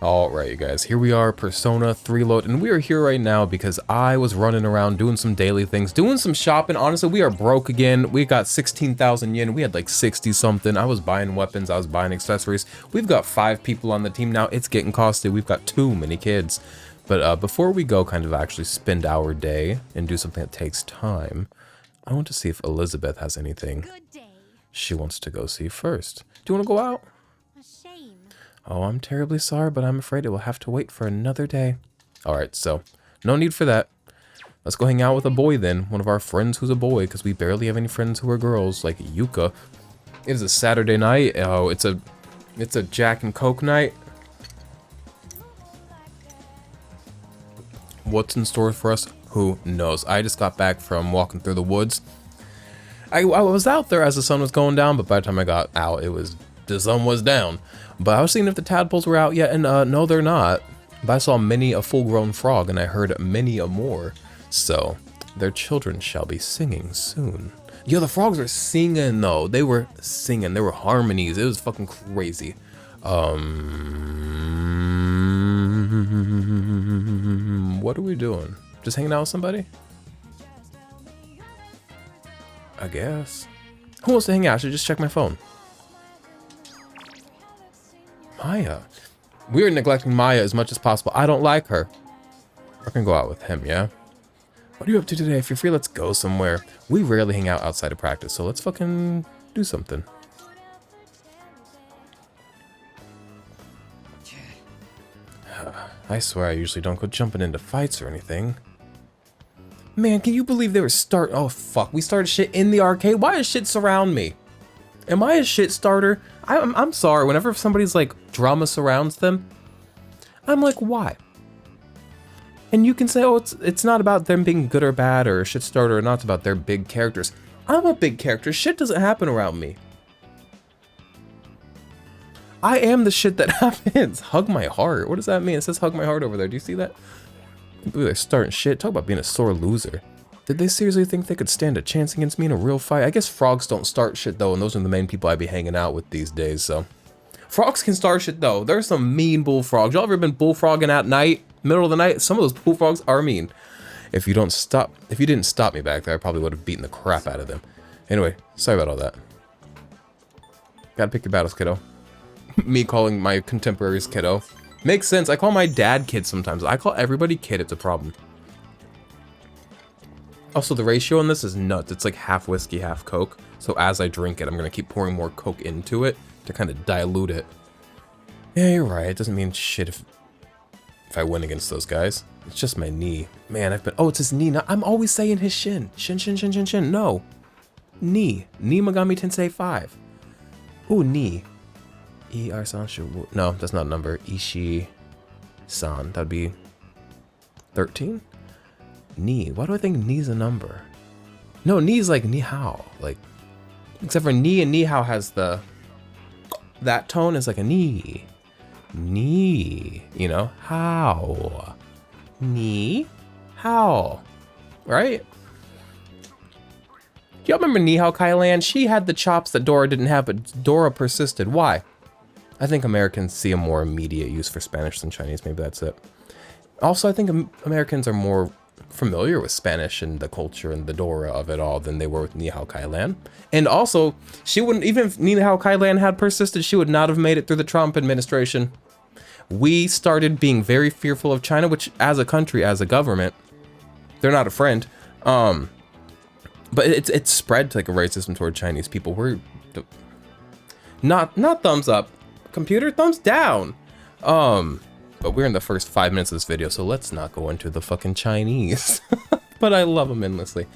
Alright, you guys, here we are, Persona 3 load, and we are here right now because I was running around doing some daily things, doing some shopping. Honestly, we are broke again. We got 16,000 yen. We had like 60 something. I was buying weapons. I was buying accessories. We've got 5 people on the team now. It's getting costly. We've got too many kids. But before we go kind of actually spend our day and do something that takes time, I want to see if Elizabeth has anything she wants to go see first. Do you want to go out? Oh, I'm terribly sorry, but I'm afraid it will have to wait for another day. Alright, so no need for that. Let's go hang out with a boy then. One of our friends who's a boy, because we barely have any friends who are girls, like Yuka. It is a Saturday night. Oh, it's a Jack and Coke night. What's in store for us? Who knows? I just got back from walking through the woods. I was out there as the sun was going down, but by the time I got out, the sun was down. But I was seeing if the tadpoles were out yet, and no, they're not. But I saw many a full-grown frog, and I heard many a more. So, their children shall be singing soon. Yo, the frogs were singing, though. They were singing. They were harmonies. It was fucking crazy. What are we doing? Just hanging out with somebody? I guess. Who wants to hang out? I should just check my phone. Maya. We are neglecting Maya as much as possible. I don't like her. We're gonna go out with him, yeah? What are you up to today? If you're free, let's go somewhere. We rarely hang out outside of practice, so let's fucking do something. I swear I usually don't go jumping into fights or anything. Man, can you believe they were oh fuck, we started shit in the arcade? Why does shit surround me? Am I a shit starter? I'm sorry, whenever somebody's like, drama surrounds them, I'm like, why? And you can say, oh, it's not about them being good or bad or a shit starter or not, it's about their big characters. I'm a big character, shit doesn't happen around me. I am the shit that happens. Hug my heart, what does that mean? It says hug my heart over there, do you see that? Ooh, they're starting shit, talk about being a sore loser. Did they seriously think they could stand a chance against me in a real fight? I guess frogs don't start shit though, and those are the main people I be hanging out with these days, so. Frogs can start shit though. There's some mean bullfrogs. Y'all ever been bullfrogging at night, middle of the night? Some of those bullfrogs are mean. If you didn't stop me back there, I probably would have beaten the crap out of them. Anyway, sorry about all that. Gotta pick your battles, kiddo. Me calling my contemporaries kiddo. Makes sense. I call my dad kid sometimes. I call everybody kid, it's a problem. Also, the ratio on this is nuts. It's like half whiskey, half Coke. So as I drink it, I'm gonna keep pouring more Coke into it to kind of dilute it. Yeah, you're right. It doesn't mean shit if I win against those guys. It's just my knee. Man, oh, it's his knee. I'm always saying his shin. Shin, shin, shin, shin, shin. No. Knee. Knee Megami Tensei 5. Ooh, knee. E-R-san shu. No, that's not a number. Ishi-san. That'd be 13? Knee. Why do I think knee's a number? No, knee's like ni hao. Like, except for knee and ni hao has that tone is like a knee. Knee. You know? How? Knee? How? Right? Y'all remember Nihao Kailan? She had the chops that Dora didn't have, but Dora persisted. Why? I think Americans see a more immediate use for Spanish than Chinese. Maybe that's it. Also, I think Americans are more familiar with Spanish and the culture and the Dora of it all than they were with Nihao Kailan. And also, she wouldn't, even if Nihao Kailan had persisted, she would not have made it through the Trump administration. We started being very fearful of China, which as a country, as a government, they're not a friend. But it's spread to like a racism toward Chinese people. We're not thumbs up. Computer, thumbs down. But we're in the first 5 minutes of this video, so let's not go into the fucking Chinese. But I love them endlessly.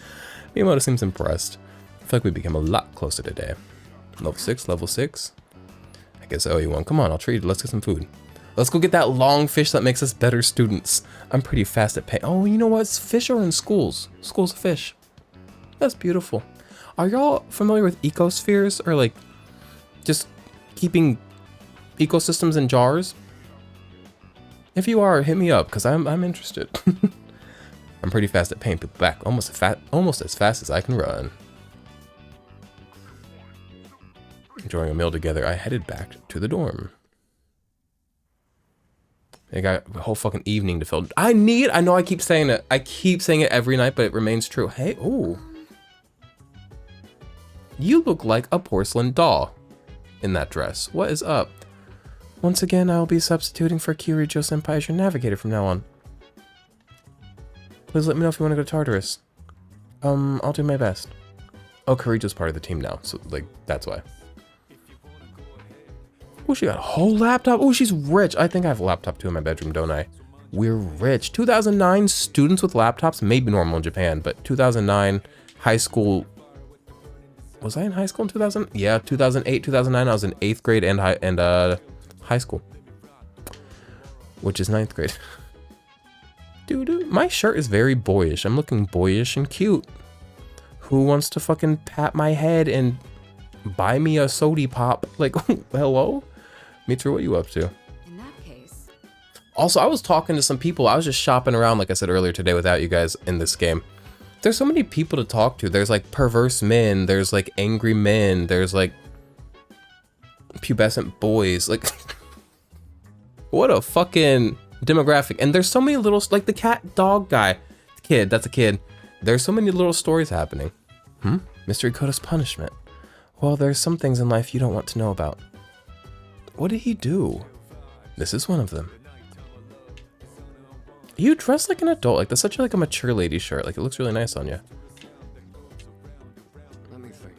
Miyamoto seems impressed. I feel like we became a lot closer today. Level 6, level 6. I guess I owe you one. Come on, I'll treat you. Let's get some food. Let's go get that long fish that makes us better students. I'm pretty fast at paying. Oh, you know what? Fish are in schools. Schools of fish. That's beautiful. Are y'all familiar with ecospheres, or like just keeping ecosystems in jars? If you are, hit me up, because I'm interested. I'm pretty fast at paying people back, almost as fast as I can run. Enjoying a meal together, I headed back to the dorm. They got a whole fucking evening to fill. I know I keep saying it. I keep saying it every night, but it remains true. Hey, ooh. You look like a porcelain doll in that dress. What is up? Once again, I'll be substituting for Kirijo-senpai as your navigator from now on. Please let me know if you want to go to Tartarus. I'll do my best. Oh, Kirijo's part of the team now, so, like, that's why. Oh, she got a whole laptop. Oh, she's rich. I think I have a laptop too in my bedroom, don't I? We're rich. 2009, students with laptops may be normal in Japan, but 2009, high school... Was I in high school in 2000? Yeah, 2008, 2009, I was in 8th grade and high school. Which is 9th grade. Dude, my shirt is very boyish. I'm looking boyish and cute. Who wants to fucking pat my head and buy me a sody pop? Like, hello? Mitri, what you up to? In that case. Also, I was talking to some people. I was just shopping around, like I said earlier today, without you guys in this game. There's so many people to talk to. There's like perverse men. There's like angry men. There's like pubescent boys. Like, what a fucking demographic. And there's so many little, like the cat dog guy. Kid, that's a kid. There's so many little stories happening. Mystery Koda's punishment. Well, there's some things in life you don't want to know about. What did he do? This is one of them. You dress like an adult. Like, that's such like a mature lady shirt. Like, it looks really nice on you. Let me think.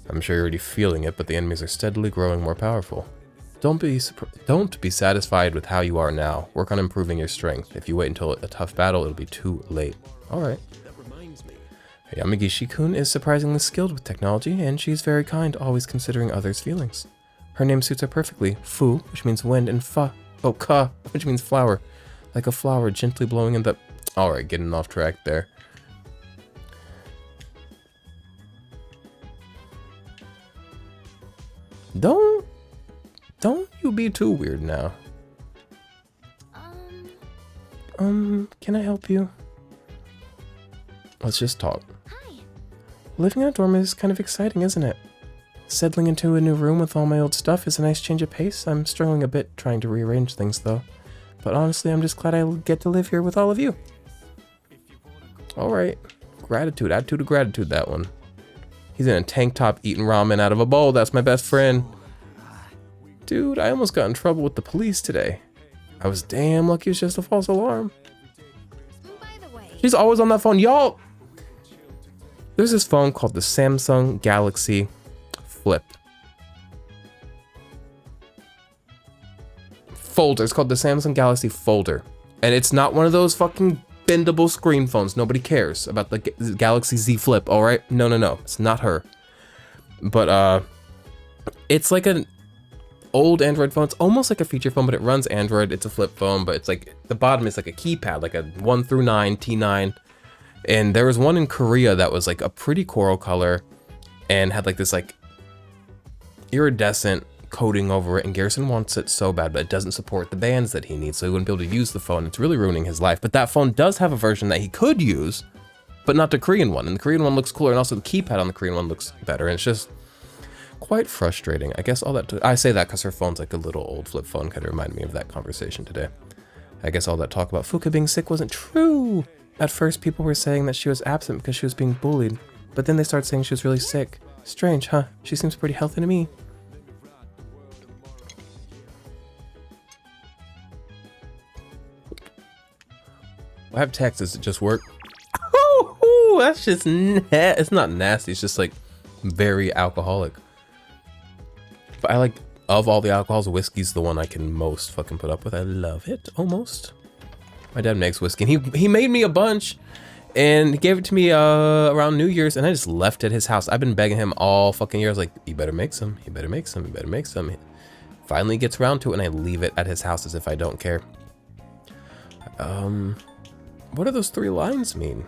I'm sure you're already feeling it, but the enemies are steadily growing more powerful. Don't be satisfied with how you are now. Work on improving your strength. If you wait until a tough battle, it'll be too late. All right. That reminds me. Yamagishi-kun is surprisingly skilled with technology, and she's very kind, always considering others' feelings. Her name suits her perfectly. Fu, which means wind, and ka, which means flower. Like a flower gently blowing in the... Alright, getting off track there. Don't you be too weird now. Can I help you? Let's just talk. Hi. Living in a dorm is kind of exciting, isn't it? Settling into a new room with all my old stuff is a nice change of pace. I'm struggling a bit trying to rearrange things, though. But honestly, I'm just glad I get to live here with all of you. Alright. Gratitude. Attitude of gratitude, that one. He's in a tank top eating ramen out of a bowl. That's my best friend. Dude, I almost got in trouble with the police today. I was damn lucky it was just a false alarm. By the way. She's always on that phone. Y'all! There's this phone called the Samsung Galaxy Flip. Folder. It's called the Samsung Galaxy Folder. And it's not one of those fucking bendable screen phones. Nobody cares about the Galaxy Z Flip, alright? No. It's not her. But, it's like an old Android phone. It's almost like a feature phone, but it runs Android. It's a flip phone, but it's like, the bottom is like a keypad, like a 1 through 9, T9. And there was one in Korea that was like a pretty coral color and had like this like iridescent coating over it, and Garrison wants it so bad, but it doesn't support the bands that he needs, so he wouldn't be able to use the phone. It's really ruining his life. But that phone does have a version that he could use, but not the Korean one. And the Korean one looks cooler, and also the keypad on the Korean one looks better. And it's just quite frustrating. I guess all that, I say that because her phone's like a little old flip phone, kind of reminded me of that conversation today. I guess all that talk about Fuka being sick wasn't true. At first, people were saying that she was absent because she was being bullied, but then they started saying she was really sick. Strange, huh? She seems pretty healthy to me. I have text. Does it just work? Oh, that's just it's not nasty. It's just like very alcoholic. But I like, of all the alcohols, whiskey's the one I can most fucking put up with. I love it, almost. My dad makes whiskey, and he made me a bunch, and he gave it to me around New Year's, and I just left it at his house. I've been begging him all fucking year. I was like, you better make some, you better make some, you better make some. Finally gets around to it, and I leave it at his house as if I don't care. What do those 3 lines mean?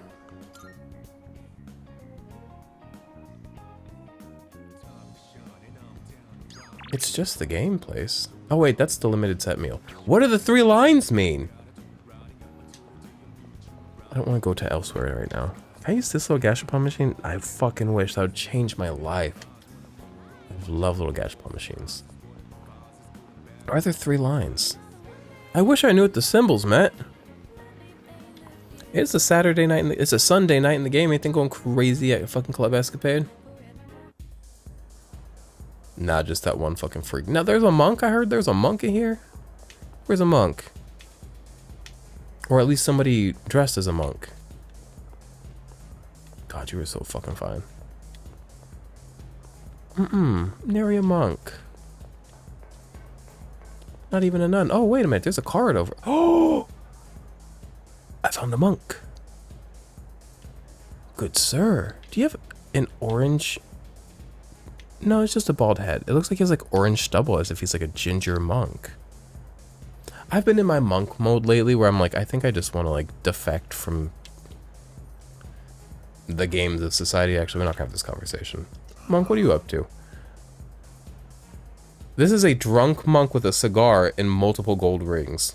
It's just the game place. Oh wait, that's the limited set meal. What do the 3 lines mean? I don't want to go to elsewhere right now. Can I use this little gashapon machine? I fucking wish. That would change my life. I love little gashapon machines. Are there 3 lines? I wish I knew what the symbols meant. It's a Saturday night, it's a Sunday night in the game. Anything going crazy at fucking Club Escapade? Nah, just that one fucking freak. Now there's a monk. I heard there's a monk in here. Where's a monk? Or at least somebody dressed as a monk. God, you were so fucking fine. Nary a monk. Not even a nun. Oh, wait a minute. There's a card over. Oh! I found a monk. Good sir. Do you have an orange? No, it's just a bald head. It looks like he has like orange stubble as if he's like a ginger monk. I've been in my monk mode lately where I'm like, I think I just want to like defect from the games of society. Actually, we're not gonna have this conversation. Monk, what are you up to? This is a drunk monk with a cigar and multiple gold rings.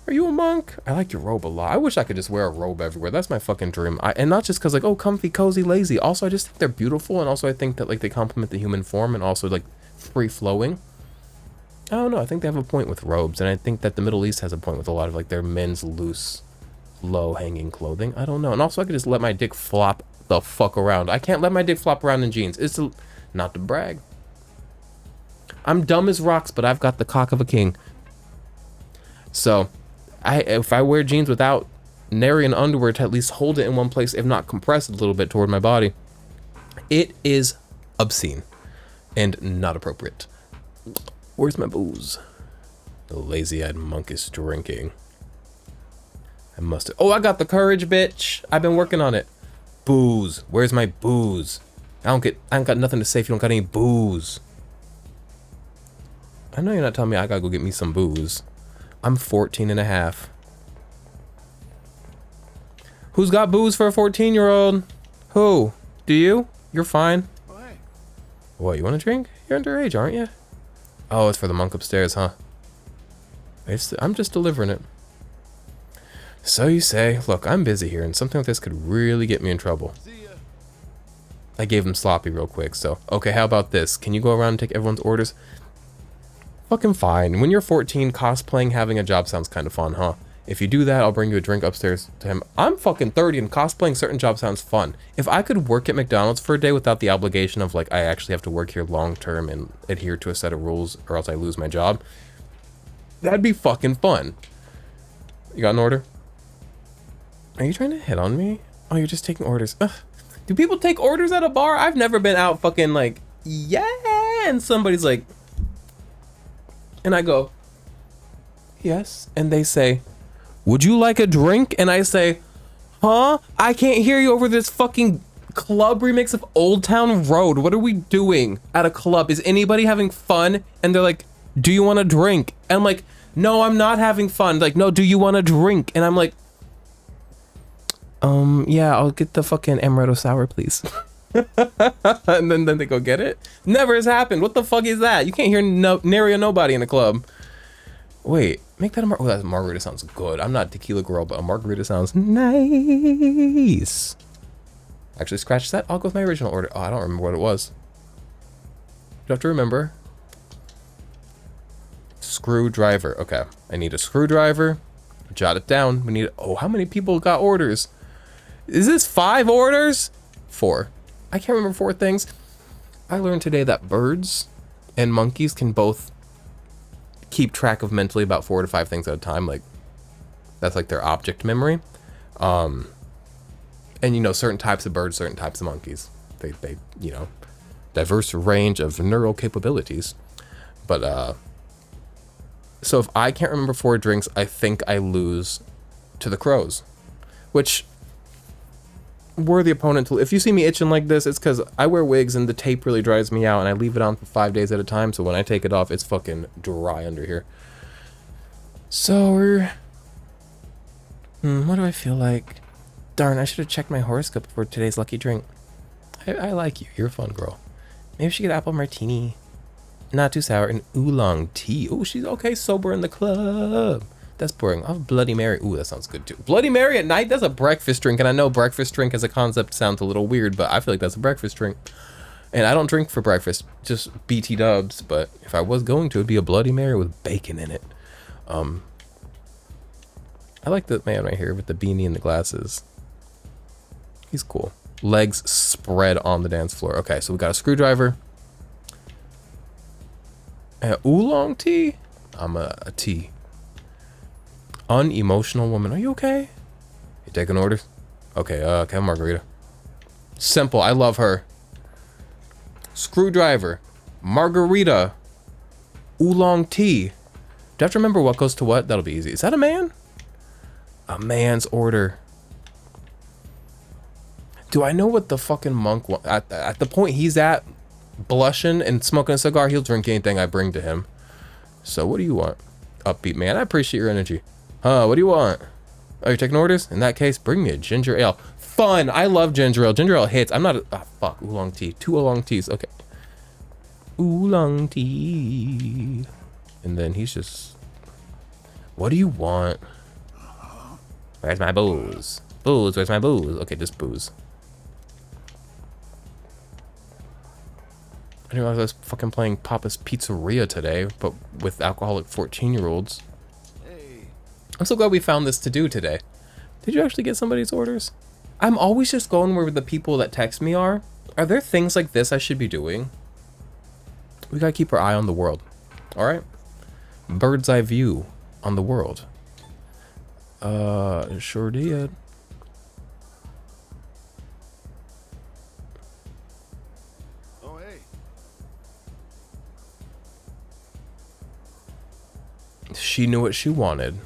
Are you a monk? I like your robe a lot. I wish I could just wear a robe everywhere. That's my fucking dream. And not just because like, oh, comfy, cozy, lazy. Also, I just think they're beautiful. And also I think that like they complement the human form and also like free flowing. I don't know. I think they have a point with robes. And I think that the Middle East has a point with a lot of like their men's loose, low hanging clothing. I don't know. And also I could just let my dick flop the fuck around. I can't let my dick flop around in jeans. It's not to brag. I'm dumb as rocks, but I've got the cock of a king. So if I wear jeans without nary an underwear to at least hold it in one place, if not compress it a little bit toward my body, it is obscene and not appropriate. Where's my booze? The lazy-eyed monk is drinking. I must have... Oh, I got the courage, bitch. I've been working on it. Booze. Where's my booze? I ain't got nothing to say if you don't got any booze. I know you're not telling me I gotta go get me some booze. I'm 14 and a half. Who's got booze for a 14-year-old? Who? Do you? You're fine. What, you want to drink? You're underage, aren't you? Oh, it's for the monk upstairs, huh? I'm just delivering it. So you say. Look, I'm busy here, and something like this could really get me in trouble. I gave him sloppy real quick, so... Okay, how about this? Can you go around and take everyone's orders? Fucking fine. When you're 14, cosplaying having a job sounds kind of fun, huh? If you do that, I'll bring you a drink upstairs to him. I'm fucking 30 and cosplaying certain jobs sounds fun. If I could work at McDonald's for a day without the obligation of like, I actually have to work here long term and adhere to a set of rules or else I lose my job, that'd be fucking fun. You got an order? Are you trying to hit on me? Oh, you're just taking orders. Ugh. Do people take orders at a bar? I've never been out fucking like, yeah, and somebody's like, and I go, yes. And they say, would you like a drink? And I say, huh? I can't hear you over this fucking club remix of Old Town Road. What are we doing at a club? Is anybody having fun? And they're like, do you want a drink? And I'm like, no, I'm not having fun. Like, no, do you want a drink? And I'm like, yeah, I'll get the fucking amaretto sour, please. And then they go get it. Never has happened. What the fuck is that? You can't hear nary a nobody in a club. Wait, make that a oh, that margarita sounds good. I'm not a tequila girl, but a margarita sounds nice. Actually, scratch that. I'll go with my original order. Oh, I don't remember what it was. You have to remember. Screwdriver. Okay, I need a screwdriver. Jot it down. We need. Oh, how many people got orders? Is this 5 orders? 4. I can't remember 4 things. I learned today that birds and monkeys can both keep track of mentally about 4 to 5 things at a time. Like, that's like their object memory. And you know, certain types of birds, certain types of monkeys. They you know, diverse range of neural capabilities. But, so if I can't remember 4 drinks, I think I lose to the crows. Which... worthy opponent to... If you see me itching like this, it's because I wear wigs and the tape really dries me out and I leave it on for 5 days at a time, so when I take it off, it's fucking dry under here. So we're... what do I feel like? Darn, I should have checked my horoscope for today's lucky drink. I like you. You're a fun girl. Maybe she get apple martini. Not too sour. And oolong tea. Oh, she's okay sober in the club. That's boring. I'll have Bloody Mary. Ooh, that sounds good too. Bloody Mary at night? That's a breakfast drink. And I know breakfast drink as a concept sounds a little weird, but I feel like that's a breakfast drink. And I don't drink for breakfast, just BT dubs. But if I was going to, it'd be a Bloody Mary with bacon in it. I like the man right here with the beanie and the glasses. He's cool. Legs spread on the dance floor. Okay, so we got a screwdriver. Oolong tea? I'm a tea. Unemotional woman. Are you okay? You taking orders? Okay, can I have margarita? Simple. I love her. Screwdriver. Margarita. Oolong tea. Do I have to remember what goes to what? That'll be easy. Is that a man? A man's order. Do I know what the fucking monk wants? At the point he's at, blushing and smoking a cigar, he'll drink anything I bring to him. So what do you want? Upbeat man. I appreciate your energy. What do you want? Oh, you're taking orders? In that case, bring me a ginger ale. Fun. I love ginger ale. Ginger ale hits. I'm not a... Oh, fuck. Oolong tea. 2 oolong teas. Okay. Oolong tea. And then he's just... What do you want? Where's my booze? Booze, where's my booze? Okay, just booze. I didn't realize I was fucking playing Papa's Pizzeria today, but with alcoholic 14-year-olds. Hey. I'm so glad we found this to do today. Did you actually get somebody's orders? I'm always just going where the people that text me are. Are there things like this I should be doing? We gotta keep our eye on the world. Alright? Bird's eye view on the world. Sure did. Oh, hey. She knew what she wanted.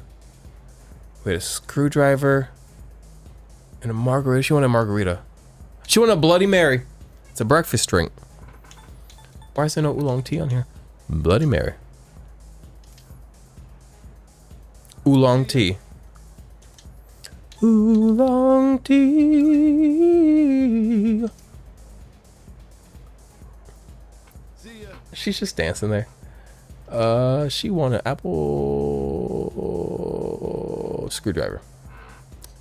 We had a screwdriver and a margarita. She wanted a margarita. She wanted a Bloody Mary. It's a breakfast drink. Why is there no oolong tea on here? Bloody Mary. Oolong tea. Oolong tea. Siaha. She's just dancing there. She wanted apple screwdriver.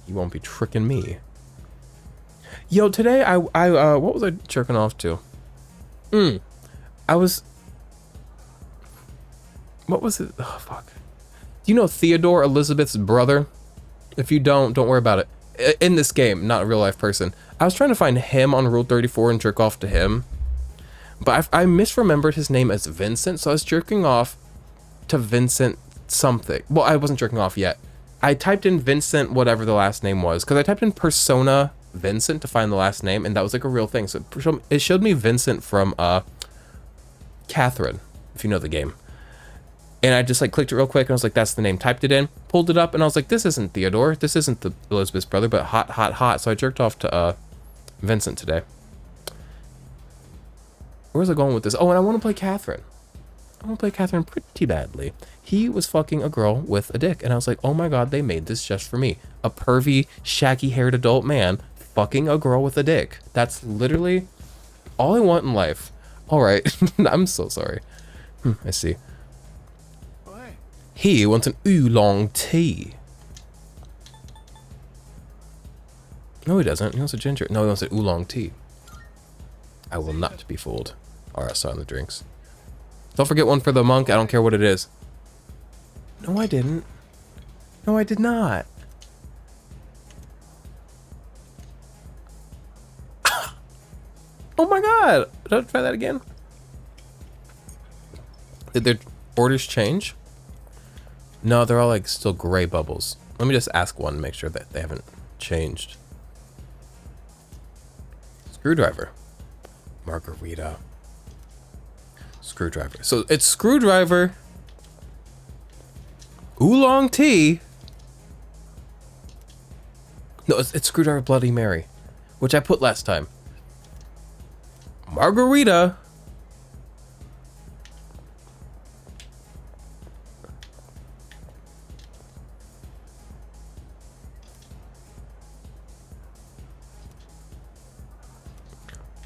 You won't be tricking me. Yo, today I what was I jerking off to? What was it? Oh fuck. Do you know Theodore, Elizabeth's brother? If you don't worry about it. In this game, not a real life person. I was trying to find him on Rule 34 and jerk off to him. But I misremembered his name as Vincent, so I was jerking off to Vincent something. Well, I wasn't jerking off yet. I typed in Vincent, whatever the last name was, because I typed in Persona Vincent to find the last name, and that was like a real thing. So it showed me Vincent from Catherine, if you know the game. And I just like clicked it real quick, and I was like, that's the name. Typed it in, pulled it up, and I was like, this isn't Theodore. This isn't the Elizabeth's brother, but hot, hot, hot. So I jerked off to Vincent today. Where's I going with this? Oh, and I want to play Catherine. I want to play Catherine pretty badly. He was fucking a girl with a dick, and I was like, oh my god, they made this just for me. A pervy, shaggy-haired adult man fucking a girl with a dick. That's literally all I want in life. All right, I'm so sorry. I see. Oh, hey. He wants an oolong tea. No, he doesn't. He wants a ginger. No, he wants an oolong tea. I will not be fooled. Alright, I saw in the drinks. Don't forget one for the monk. I don't care what it is. No, I didn't. No, I did not. Oh my god. Did I try that again? Did their orders change? No, they're all like still gray bubbles. Let me just ask one to make sure that they haven't changed. Screwdriver. Margarita. Screwdriver. So it's screwdriver. Oolong tea. No, it's screwdriver Bloody Mary, which I put last time. Margarita.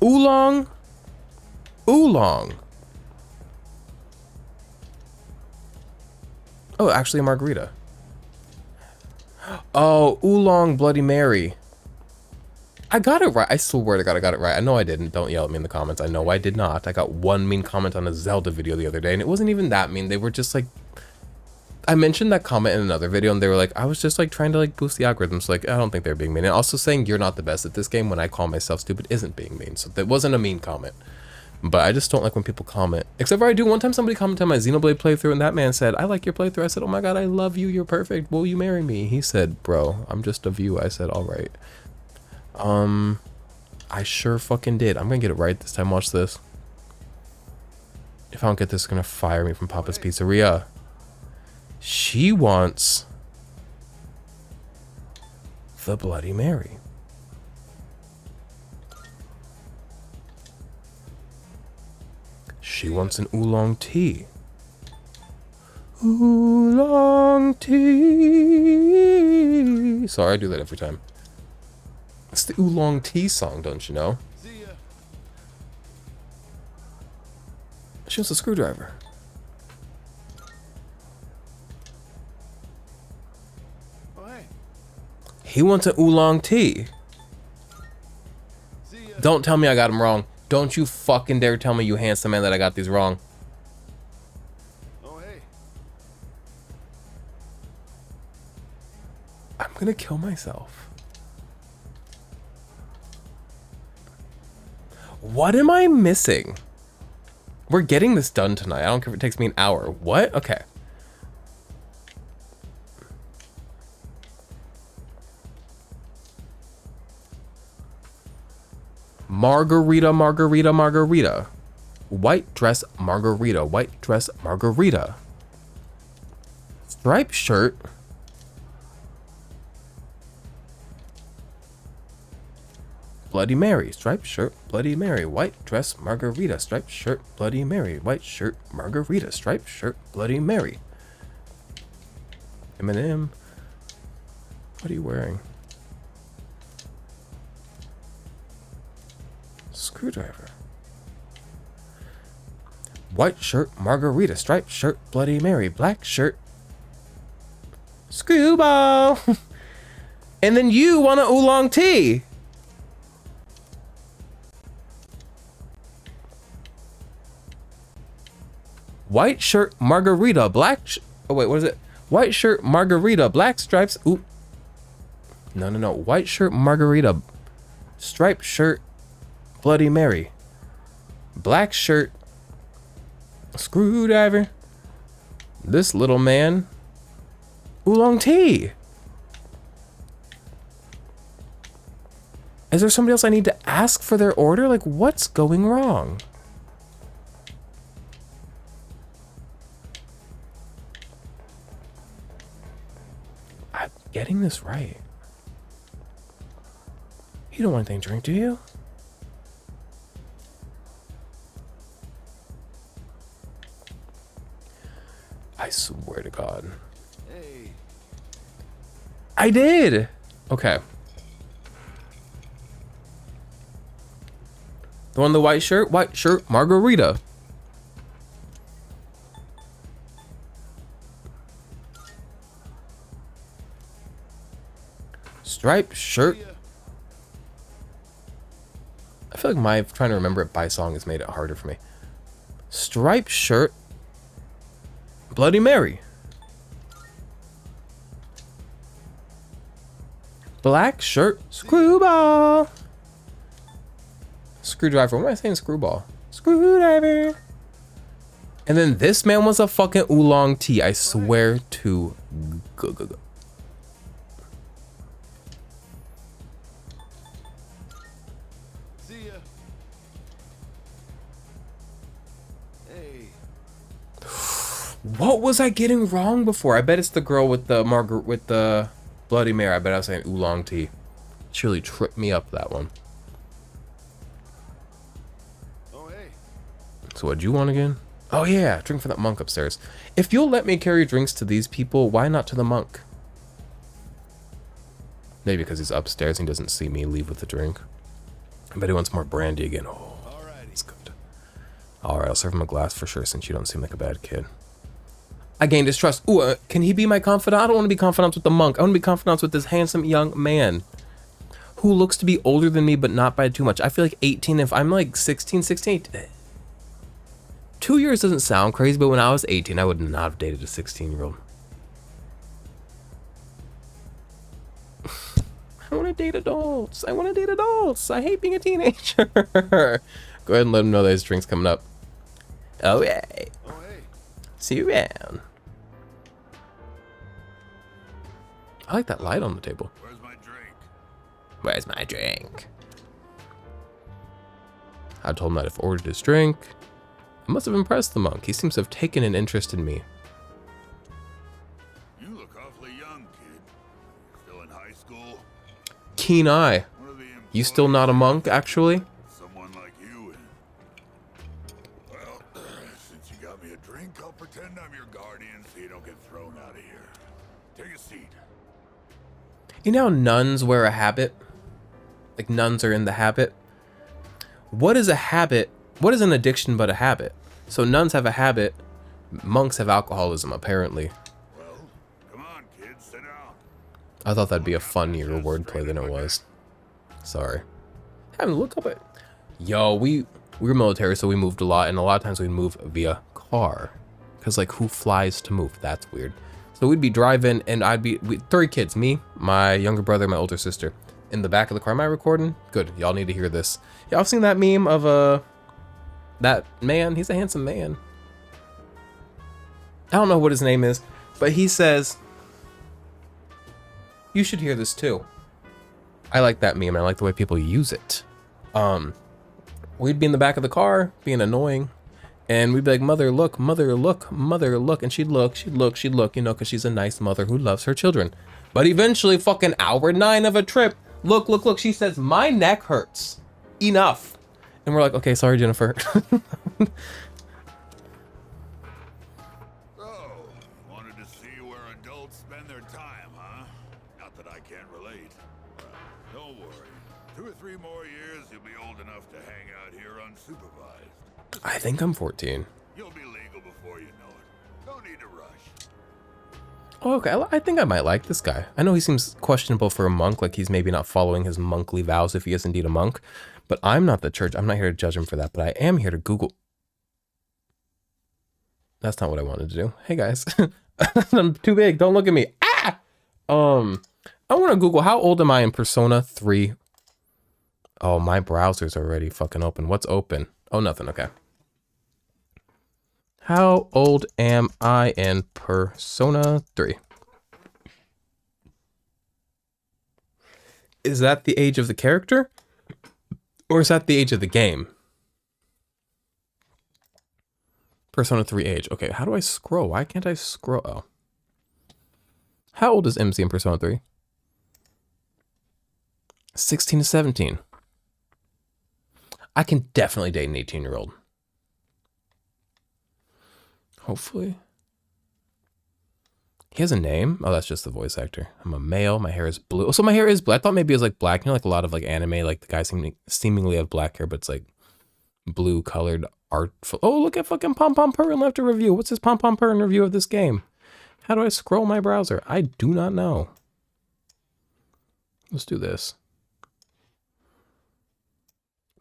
Oolong. Oolong. Oh, actually a margarita. Oh, oolong Bloody Mary. I got it right. I swear to God, I got it right. I know I didn't. Don't yell at me in the comments. I know I did not. I got one mean comment on a Zelda video the other day, and it wasn't even that mean. They were just like I mentioned that comment in another video and they were like, I was just like trying to like boost the algorithms. Like, I don't think they're being mean. And also saying you're not the best at this game when I call myself stupid isn't being mean. So that wasn't a mean comment. But I just don't like when people comment. Except for I do. One time somebody commented on my Xenoblade playthrough and that man said, I like your playthrough. I said, oh my god, I love you. You're perfect. Will you marry me? He said, bro, I'm just a view. I said, all right. I sure fucking did. I'm gonna get it right this time. Watch this. If I don't get this, it's gonna fire me from Papa's Pizzeria. She wants the Bloody Mary. She wants an oolong tea. Oolong tea. Sorry, I do that every time. It's the oolong tea song, don't you know? See ya. She wants a screwdriver. Oh, hey. He wants an oolong tea. See ya. Don't tell me I got him wrong. Don't you fucking dare tell me, you handsome man, that I got these wrong. Oh, hey. I'm gonna kill myself. What am I missing? We're getting this done tonight. I don't care if it takes me an hour. What? Okay. Margarita, margarita, margarita. White dress, margarita. White dress, margarita. Striped shirt. Bloody Mary. Striped shirt, Bloody Mary. White dress, margarita. Striped shirt, Bloody Mary. White shirt, margarita. Striped shirt, Bloody Mary. Eminem. What are you wearing? Screwdriver. White shirt, margarita. Striped shirt, Bloody Mary. Black shirt, screwball. And then you want an oolong tea. White shirt, margarita. Black oh wait, what is it? White shirt, margarita. Black stripes. Ooh. No. White shirt, margarita. Striped shirt, Bloody Mary. Black shirt, screwdriver. This little man, oolong tea. Is there somebody else I need to ask for their order? Like, what's going wrong? I'm getting this right. You don't want anything to drink, do you? I swear to God. Hey. I did! Okay. The one in the white shirt, margarita. Striped shirt. See ya. I feel like my trying to remember it by song has made it harder for me. Striped shirt, Bloody Mary. Black shirt, screwball. Screwdriver. What am I saying? Screwball. Screwdriver. And then this man was a fucking oolong tea. I swear to go. See ya. Hey. What was I getting wrong before? I bet it's the girl with the Bloody Mary. I bet I was saying oolong tea. She really tripped me up, that one. Oh, hey. So what'd you want again? Oh yeah, drink for that monk upstairs. If you'll let me carry drinks to these people, why not to the monk? Maybe because he's upstairs and he doesn't see me leave with the drink. I bet he wants more brandy again. Oh, that's good. Alright, I'll serve him a glass for sure since you don't seem like a bad kid. I gained his trust. Ooh, can he be my confidant? I don't want to be confidants with the monk. I want to be confidants with this handsome young man who looks to be older than me, but not by too much. I feel like 18, if I'm like 16, 2 years doesn't sound crazy, but when I was 18, I would not have dated a 16-year-old. to date adults. I want to date adults. I hate being a teenager. Go ahead and let him know that his drink's coming up. Oh, yeah. Oh, hey. See you around. I like that light on the table. Where's my drink? Where's my drink? I told him that if I ordered his drink, I must have impressed the monk. He seems to have taken an interest in me. You look awfully young, kid. Still in high school? Keen eye. One of the You still not a monk, actually? someone like you in. Well, since you got me a drink, I'll pretend I'm your guardian so you don't get thrown out of here. Take a seat. You know how nuns wear a habit? Like nuns are in the habit? What is a habit? What is an addiction but a habit? So nuns have a habit, monks have alcoholism, apparently. Well, come on, kid, sit down. I thought that'd be a funnier wordplay than it was. Sorry. Having to look up it. Yo, we were military, so we moved a lot, and a lot of times we'd move via car. Because, like, who flies to move? That's weird. So we'd be driving, and three kids. Me, my younger brother, my older sister. In the back of the car. Am I recording? Good. Y'all need to hear this. Y'all seen that meme of, that man? He's a handsome man. I don't know what his name is, but he says, you should hear this too. I like that meme. I like the way people use it. We'd be in the back of the car being annoying, and we'd be like, mother, look, mother, look, mother, look. And she'd look, you know, because she's a nice mother who loves her children. But eventually, fucking hour 9 of a trip, look, she says, my neck hurts. Enough. And we're like, okay, sorry, Jennifer. Oh, wanted to see where adults spend their time, huh? Not that I can't relate. Well, don't worry. 2 or 3 more years, you'll be old enough to hang out here unsupervised. I think I'm 14. You'll be legal before you know it. Don't need to rush. Oh, okay, I think I might like this guy. I know he seems questionable for a monk, like he's maybe not following his monkly vows if he is indeed a monk. But I'm not the church. I'm not here to judge him for that, but I am here to Google. That's not what I wanted to do. Hey, guys. I'm too big. Don't look at me. Ah! I want to Google, how old am I in Persona 3? Oh, my browser's already fucking open. What's open? Oh, nothing. Okay. How old am I in Persona 3? Is that the age of the character? Or is that the age of the game? Persona 3 age. Okay, how do I scroll? Why can't I scroll? Oh. How old is MC in Persona 3? 16 to 17. I can definitely date an 18-year-old. Hopefully. He has a name? Oh, that's just the voice actor. I'm a male. My hair is blue. Oh, so my hair is blue. I thought maybe it was like black. You know, like a lot of like anime, like the guys seemingly have black hair, but it's like blue colored artful. Oh, look at fucking Pom Pom Purrin left a review. What's his Pom Pom Purrin review of this game? How do I scroll my browser? I do not know. Let's do this.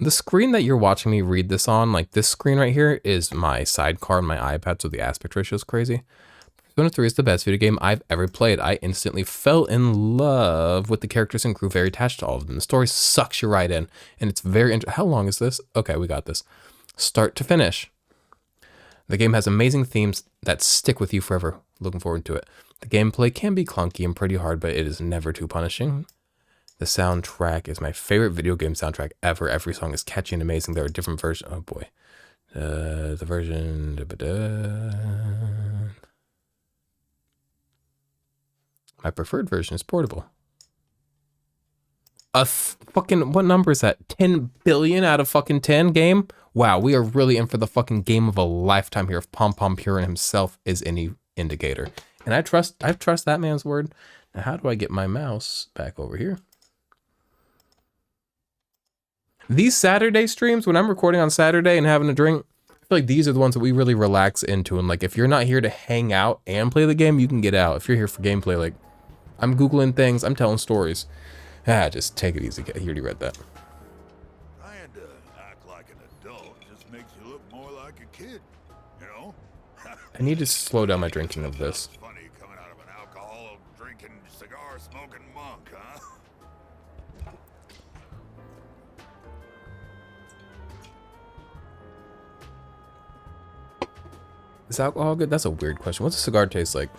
The screen that you're watching me read this on, like this screen right here, is my sidecar on my iPad, so the aspect ratio is crazy. Persona 3 is the best video game I've ever played. I instantly fell in love with the characters and grew very attached to all of them. The story sucks you right in, and it's very how long is this? Okay, we got this. Start to finish. The game has amazing themes that stick with you forever. Looking forward to it. The gameplay can be clunky and pretty hard, but it is never too punishing. The soundtrack is my favorite video game soundtrack ever. Every song is catchy and amazing. There are different versions. Oh boy. The version. My preferred version is portable. Fucking, what number is that? 10 billion out of fucking 10 game? Wow, we are really in for the fucking game of a lifetime here if Pom Pom Purrin himself is any indicator. And I trust that man's word. Now, how do I get my mouse back over here? These Saturday streams, when I'm recording on Saturday and having a drink, I feel like these are the ones that we really relax into. And like, if you're not here to hang out and play the game, you can get out. If you're here for gameplay, like, I'm Googling things, I'm telling stories. Just take it easy. You already read that. Trying to act like an adult just makes you look more like a kid, you know? I need to slow down my drinking of this. Funny coming out of an alcohol drinking, cigar smoking monk, huh? Is alcohol good? That's a weird question. What's a cigar taste like?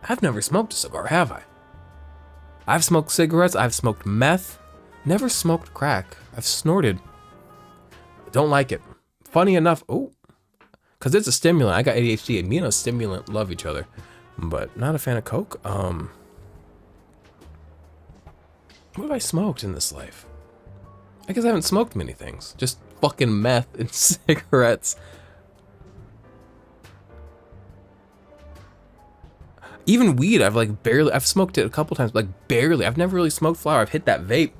I've never smoked a cigar, have I? I've smoked cigarettes. I've smoked meth. Never smoked crack. I've snorted. Don't like it. Funny enough, because it's a stimulant. I got ADHD, and me and a stimulant love each other, but not a fan of coke. What have I smoked in this life? I guess I haven't smoked many things. Just fucking meth and cigarettes. Even weed, I've smoked it a couple times, but like barely. I've never really smoked flower. I've hit that vape,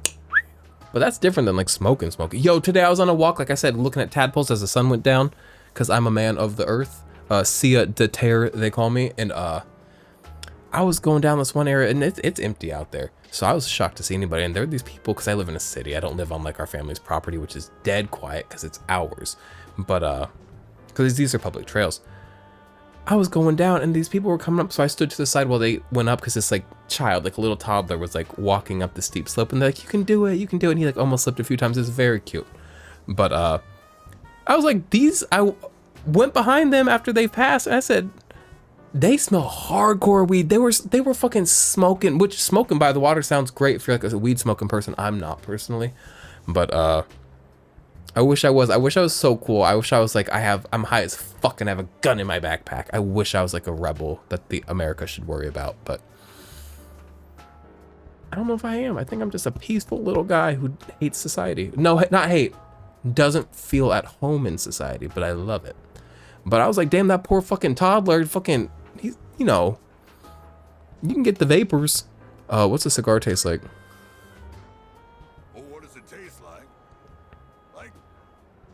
but that's different than like smoking. Yo, today I was on a walk, like I said, looking at tadpoles as the sun went down, because I'm a man of the earth. Siaha de terre, they call me, and I was going down this one area, and it's empty out there. So I was shocked to see anybody, and there are these people, because I live in a city. I don't live on like our family's property, which is dead quiet because it's ours. But because these are public trails. I was going down and these people were coming up, so I stood to the side while they went up, because this like child, like a little toddler, was like walking up the steep slope, and they're like, you can do it, and he like almost slipped a few times. It's very cute. But I was like, I went behind them after they passed, and I said, they smell hardcore weed. They were fucking smoking, which smoking by the water sounds great if you're like a weed smoking person. I'm not personally, but I wish I was so cool. I wish I was like, I'm high as fuck and I have a gun in my backpack. I wish I was like a rebel that the America should worry about, but I don't know if I am. I think I'm just a peaceful little guy who hates society. No, not hate. Doesn't feel at home in society, but I love it. But I was like, damn, that poor fucking toddler, he's, you can get the vapors. What's a cigar taste like? Well, what does it taste like? Like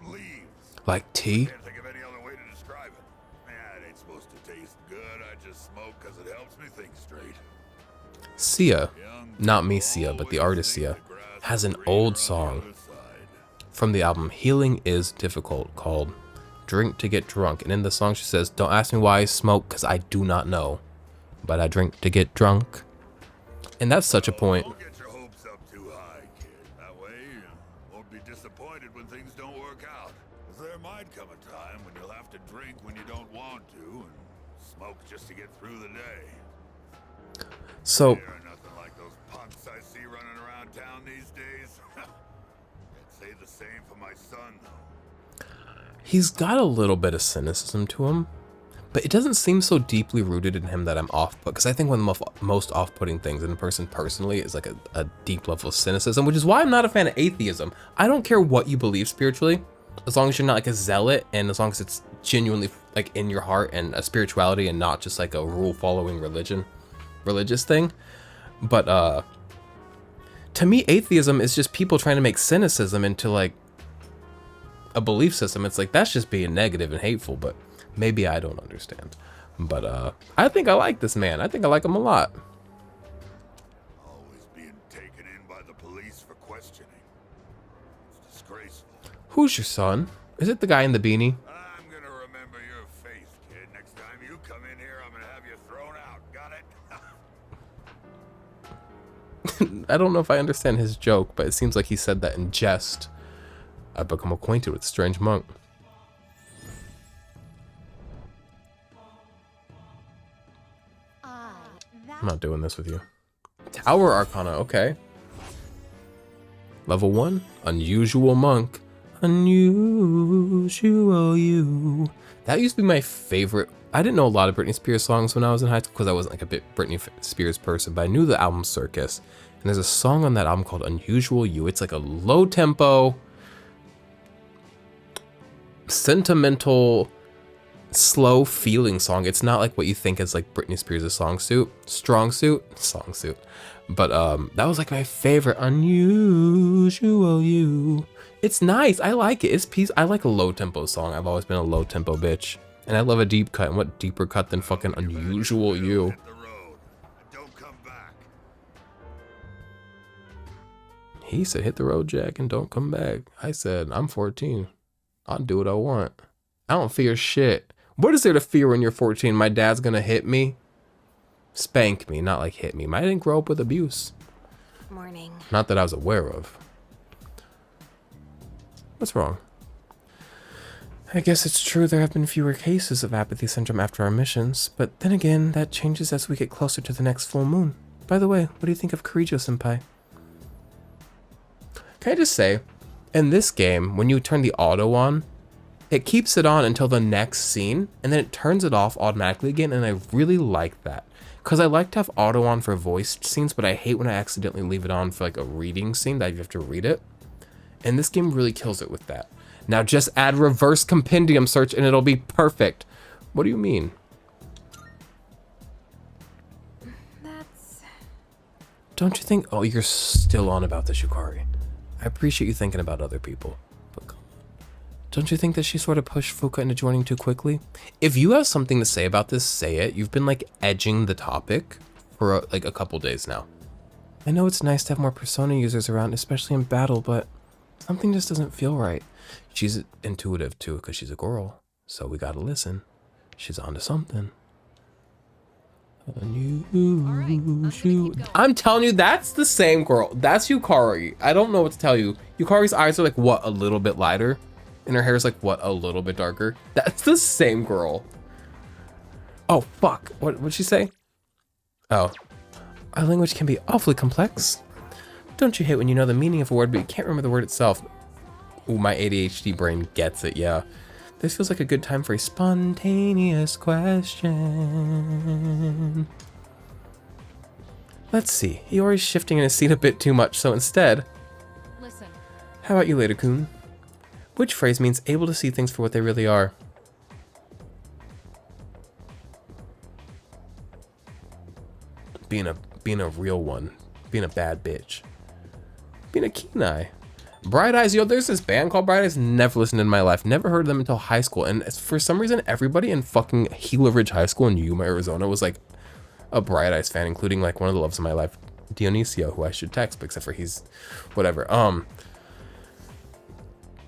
leaves. Like tea? Can't think of any other way to describe it. Yeah, it ain't supposed to taste good. I just smoke because it helps me think straight. Sia, not me Sia, but the artist Sia, has an old song from the album Healing is Difficult called Drink to Get Drunk. And in the song she says, don't ask me why I smoke, because I do not know, but I drink to get drunk. And that's such a point. Don't get your hopes up too high, kid. That way you won't be disappointed when things don't work out. 'Cause there might come a time when you'll have to drink when you don't want to and smoke just to get through the day. So There are nothing like those punks I see running around town these days. I'd say the same for my son, though. he's got a little bit of cynicism to him, but it doesn't seem so deeply rooted in him that I'm off-put. Because I think one of the most off-putting things in a person personally is like a deep level of cynicism, which is why I'm not a fan of atheism. I don't care what you believe spiritually, as long as you're not like a zealot, and as long as it's genuinely like in your heart and a spirituality and not just like a rule-following religious thing. But to me, atheism is just people trying to make cynicism into like a belief system. It's like, that's just being negative and hateful, but maybe I don't understand. But I think I like this man. I think I like him a lot. Always being taken in by the police for questioning. It's disgraceful. Who's your son? Is it the guy in the beanie? I'm gonna remember your face, kid. Next time you come in here, I'm gonna have you thrown out. Got it? I don't know if I understand his joke, but it seems like he said that in jest. I've become acquainted with a strange monk. I'm not doing this with you. Tower Arcana, okay. Level 1, Unusual Monk. Unusual you. That used to be my favorite. I didn't know a lot of Britney Spears songs when I was in high school because I wasn't like a bit Britney Spears person, but I knew the album Circus. And there's a song on that album called Unusual You. It's like a low tempo, sentimental, slow feeling song. It's not like what you think is like Britney Spears' strong suit. But that was like my favorite. Unusual You. It's nice. I like it. It's peace. I like a low tempo song. I've always been a low tempo bitch. And I love a deep cut. And what deeper cut than fucking Unusual You? Hit the road. Don't come back. He said, hit the road, Jack, and don't come back. I said, I'm 14. I'll do what I want. I don't fear shit. What is there to fear when you're 14? My dad's gonna hit me? Spank me, not like hit me. I didn't grow up with abuse. Morning. Not that I was aware of. What's wrong? I guess it's true there have been fewer cases of apathy syndrome after our missions, but then again, that changes as we get closer to the next full moon. By the way, what do you think of Kirijo-senpai? Can I just say, in this game, when you turn the auto on, it keeps it on until the next scene, and then it turns it off automatically again, and I really like that. Because I like to have auto on for voiced scenes, but I hate when I accidentally leave it on for like a reading scene that you have to read it. And this game really kills it with that. Now just add reverse compendium search and it'll be perfect. What do you mean? That's... Don't you think... Oh, you're still on about this, Yukari. I appreciate you thinking about other people. But come on. Don't you think that she sort of pushed Fuka into joining too quickly? If you have something to say about this, say it. You've been like edging the topic for like a couple days now. I know it's nice to have more Persona users around, especially in battle, but something just doesn't feel right. She's intuitive too, because she's a girl. So we gotta listen. She's onto something. I'm telling you, that's the same girl. That's Yukari. I don't know what to tell you. Yukari's eyes are like, what, a little bit lighter? And her hair is like, what, a little bit darker? That's the same girl. Oh, fuck. What'd she say? Oh. Our language can be awfully complex. Don't you hate when you know the meaning of a word, but you can't remember the word itself? Ooh, my ADHD brain gets it, yeah. This feels like a good time for a spontaneous question. Let's see. Iori's shifting in his seat a bit too much, so instead... Listen. How about you later, Kun? Which phrase means able to see things for what they really are? Being a real one. Being a bad bitch. Being a keen eye. Bright Eyes, yo, there's this band called Bright Eyes, never listened in my life, never heard of them until high school, and for some reason, everybody in fucking Gila Ridge High School in Yuma, Arizona was like a Bright Eyes fan, including like one of the loves of my life, Dionisio, who I should text, but except for he's whatever. And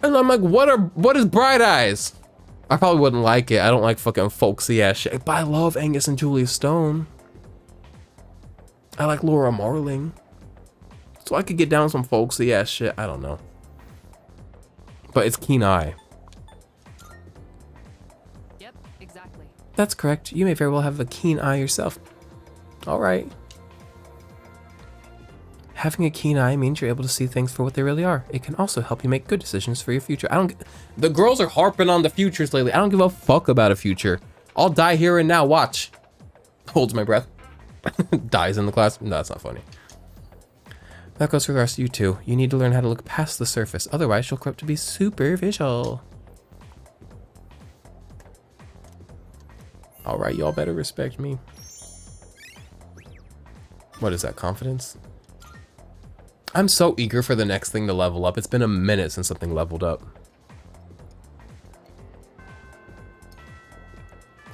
I'm like, what is Bright Eyes? I probably wouldn't like it. I don't like fucking folksy ass shit, but I love Angus and Julia Stone. I like Laura Marling. So I could get down some folksy ass shit. I don't know. But it's keen eye. Yep, exactly. That's correct. You may very well have a keen eye yourself. All right. Having a keen eye means you're able to see things for what they really are. It can also help you make good decisions for your future. The girls are harping on the futures lately. I don't give a fuck about a future. I'll die here and now. Watch. Holds my breath. Dies in the class. No, that's not funny. That goes for the rest of you too. You need to learn how to look past the surface. Otherwise, you'll grow up to be superficial. All right, y'all better respect me. What is that, confidence? I'm so eager for the next thing to level up. It's been a minute since something leveled up.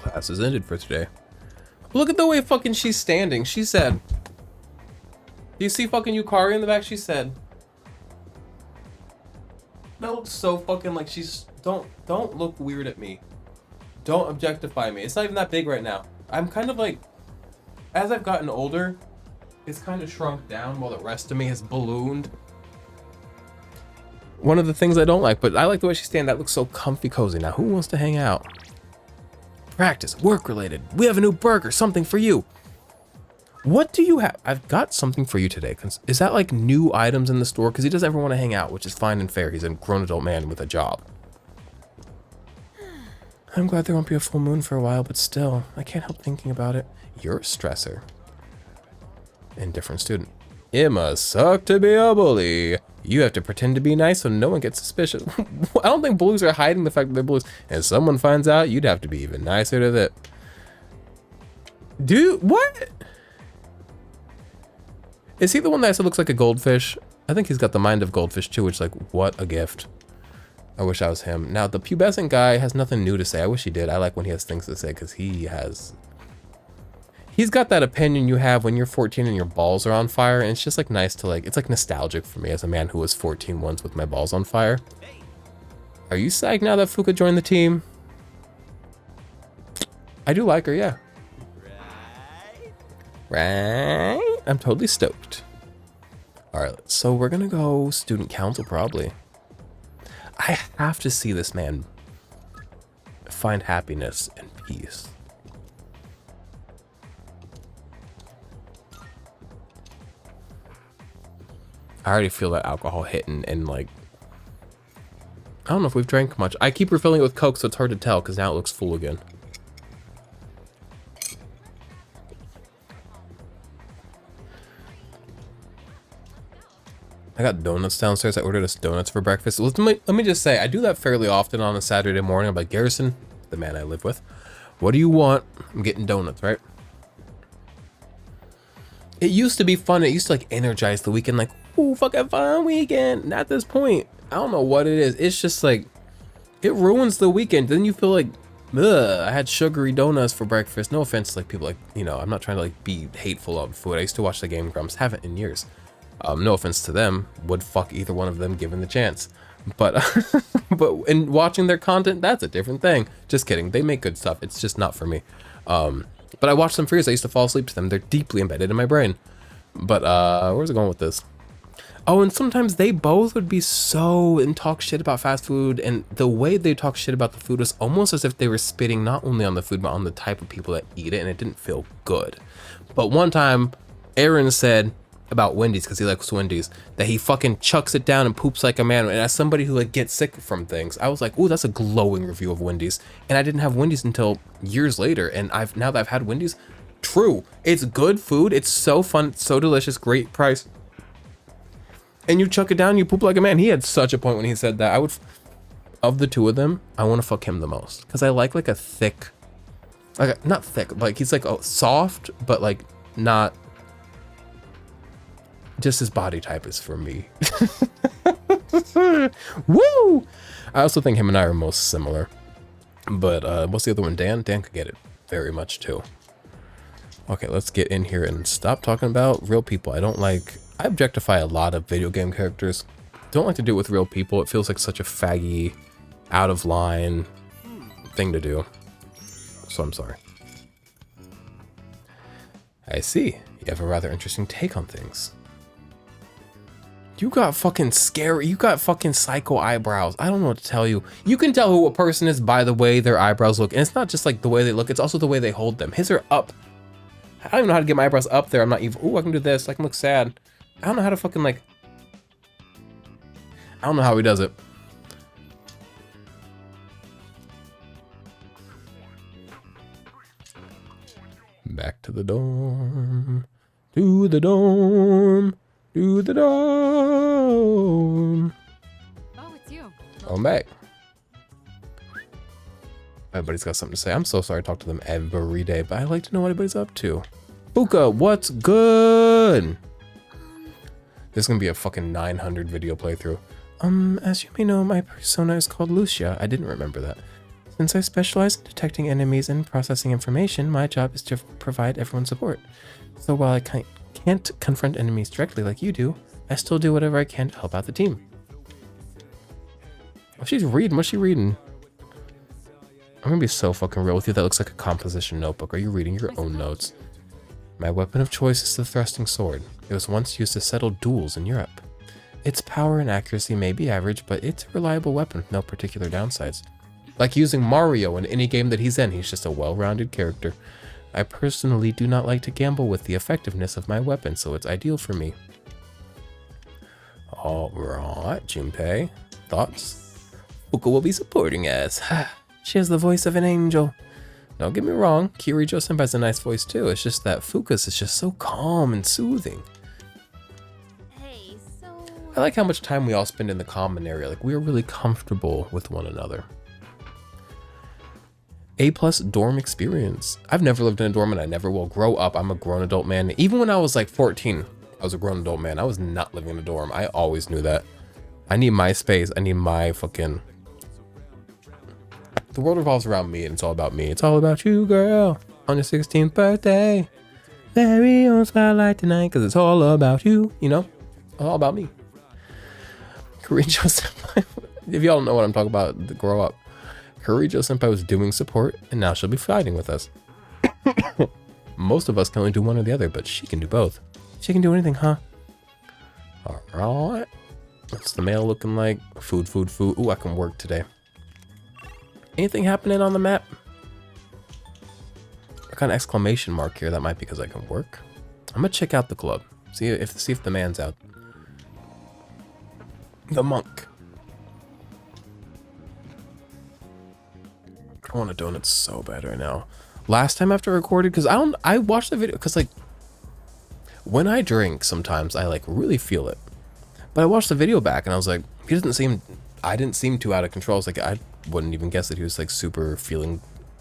Class is ended for today. Look at the way fucking she's standing. She said... Do you see fucking Yukari in the back? She said... That looks so fucking like she's... Don't look weird at me. Don't objectify me. It's not even that big right now. I'm kind of like... As I've gotten older, it's kind of shrunk down while the rest of me has ballooned. One of the things I don't like, but I like the way she's standing. That looks so comfy cozy. Now, who wants to hang out? Practice, work related. We have a new burger, something for you. What do you have? I've got something for you today. Is that like new items in the store? Because he doesn't ever want to hang out, which is fine and fair. He's a grown adult man with a job. I'm glad there won't be a full moon for a while, but still, I can't help thinking about it. You're a stressor. Indifferent student. It must suck to be a bully. You have to pretend to be nice so no one gets suspicious. I don't think bullies are hiding the fact that they're bullies. And if someone finds out, you'd have to be even nicer to them. Dude, what? Is he the one that I said looks like a goldfish? I think he's got the mind of goldfish too, which is like, what a gift. I wish I was him. Now, the pubescent guy has nothing new to say. I wish he did. I like when he has things to say because he's got that opinion you have when you're 14 and your balls are on fire. And it's just like nice to like, it's like nostalgic for me as a man who was 14 once with my balls on fire. Are you psyched now that Fuka joined the team? I do like her, yeah. Right? I'm totally stoked. All right, so we're gonna go student council probably. I have to see this man find happiness and peace. I already feel that alcohol hitting, and like, I don't know if we've drank much. I keep refilling it with Coke, so it's hard to tell because now it looks full again. I got donuts downstairs. I ordered us donuts for breakfast. Let me just say, I do that fairly often on a Saturday morning. I'm like, Garrison, the man I live with, what do you want? I'm getting donuts, right? It used to be fun. It used to like energize the weekend, like, ooh, fucking fun weekend. And at this point, I don't know what it is. It's just like, it ruins the weekend. Then you feel like, ugh, I had sugary donuts for breakfast. No offense, like people like, you know, I'm not trying to like be hateful of food. I used to watch the Game Grumps, haven't in years. No offense to them, would fuck either one of them given the chance. But but in watching their content, that's a different thing. Just kidding. They make good stuff. It's just not for me. But I watched them for years. I used to fall asleep to them. They're deeply embedded in my brain. But where's it going with this? Oh, and sometimes they both would be so and talk shit about fast food, and the way they talk shit about the food was almost as if they were spitting not only on the food, but on the type of people that eat it, and it didn't feel good. But one time, Aaron said about Wendy's, because he likes Wendy's, that he fucking chucks it down and poops like a man. And as somebody who like gets sick from things, I was like, ooh, that's a glowing review of Wendy's. And I didn't have Wendy's until years later, and now that I've had Wendy's, true, it's good food, it's so fun, it's so delicious, great price, and you chuck it down, you poop like a man. He had such a point when he said that. I would, of the two of them, I want to fuck him the most, because I like a thick, like not thick, but like he's like soft, but like not just his body type is for me. Woo! I also think him and I are most similar. But what's the other one? Dan could get it very much too. Okay, let's get in here and stop talking about real people. I objectify a lot of video game characters. Don't like to do it with real people. It feels like such a faggy, out of line thing to do. So I'm sorry. I see. You have a rather interesting take on things. You got fucking scary. You got fucking psycho eyebrows. I don't know what to tell you. You can tell who a person is by the way their eyebrows look. And it's not just like the way they look. It's also the way they hold them. His are up. I don't even know how to get my eyebrows up there. I'm not even. Ooh, I can do this. I can look sad. I don't know how to fucking like. I don't know how he does it. Back to the dorm. To the dorm. To the dorm. Oh, it's you. I'm back. Everybody's got something to say. I'm so sorry I talk to them every day, but I like to know what everybody's up to. Buka, what's good? This is gonna be a fucking 900 video playthrough. As you may know, my persona is called Lucia. I didn't remember that. Since I specialize in detecting enemies and processing information, my job is to provide everyone support. So while I can't confront enemies directly like you do, I still do whatever I can to help out the team. Oh, she's reading. What's she reading? I'm gonna be so fucking real with you. That looks like a composition notebook. Are you reading your own notes? My weapon of choice is the thrusting sword. It was once used to settle duels in Europe. Its power and accuracy may be average, but it's a reliable weapon with no particular downsides. Like using Mario in any game that he's in, he's just a well-rounded character. I personally do not like to gamble with the effectiveness of my weapon, so it's ideal for me. Alright, Junpei. Thoughts? Buka will be supporting us. She has the voice of an angel. Don't get me wrong, Kirijo-senpai has a nice voice too. It's just that Fuka's is just so calm and soothing. Hey, so... I like how much time we all spend in the common area. Like, we are really comfortable with one another. A+ dorm experience. I've never lived in a dorm and I never will. Grow up, I'm a grown adult man. Even when I was like 14, I was a grown adult man. I was not living in a dorm. I always knew that. I need my space. I need my fucking... The world revolves around me and it's all about me. It's all about you, girl. On your 16th birthday. Very own spotlight tonight, because it's all about you. You know? All about me. Kirijo-senpai. If y'all don't know what I'm talking about, grow up. Kirijo-senpai was doing support, and now she'll be fighting with us. Most of us can only do one or the other, but she can do both. She can do anything, huh? Alright. What's the mail looking like? Food, food, food. Ooh, I can work today. Anything happening on the map? I got an exclamation mark here. That might be because I can work. I'm gonna check out the club. See if the man's out. The monk. I want a donut so bad right now. Last time after I recorded, because I watched the video, because like when I drink sometimes I like really feel it. But I watched the video back and I was like, I didn't seem too out of control. I was like, I wouldn't even guess that he was like super feeling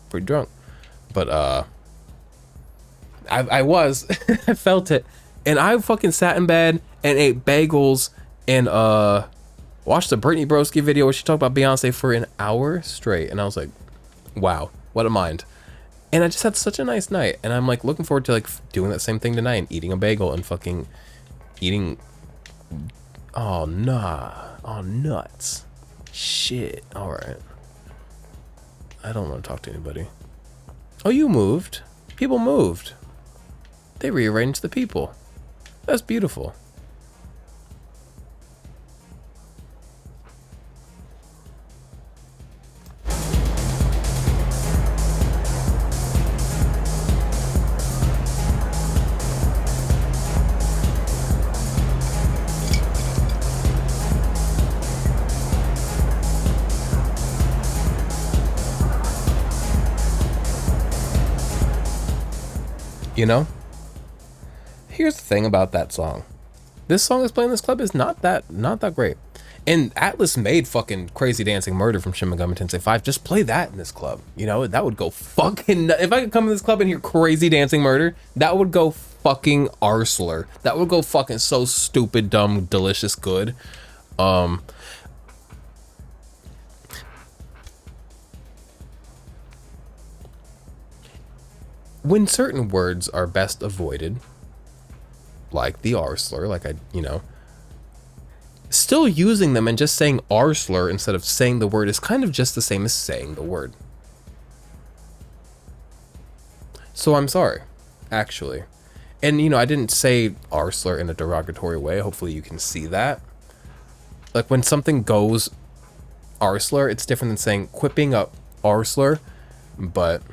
pretty drunk. But I was I felt it. And I fucking sat in bed and ate bagels and watched the Britney Broski video where she talked about Beyonce for an hour straight, and I was like, wow, what a mind. And I just had such a nice night, and I'm like looking forward to like doing that same thing tonight and eating a bagel and fucking eating, oh nah, oh nuts, shit. All right, I don't want to talk to anybody. Oh, you moved. People moved. They rearranged the people. That's beautiful. You know? Here's the thing about that song. This song that's playing in this club is not that great. And Atlas made fucking Crazy Dancing Murder from Shin Megami Tensei 5. Just play that in this club. You know, that would go fucking... If I could come in this club and hear Crazy Dancing Murder, that would go fucking arsler. That would go fucking so stupid, dumb, delicious good. When certain words are best avoided, like the R slur, like still using them and just saying R slur instead of saying the word is kind of just the same as saying the word. So I'm sorry, actually. And I didn't say R slur in a derogatory way. Hopefully you can see that. Like when something goes R slur, it's different than saying quipping up R slur, but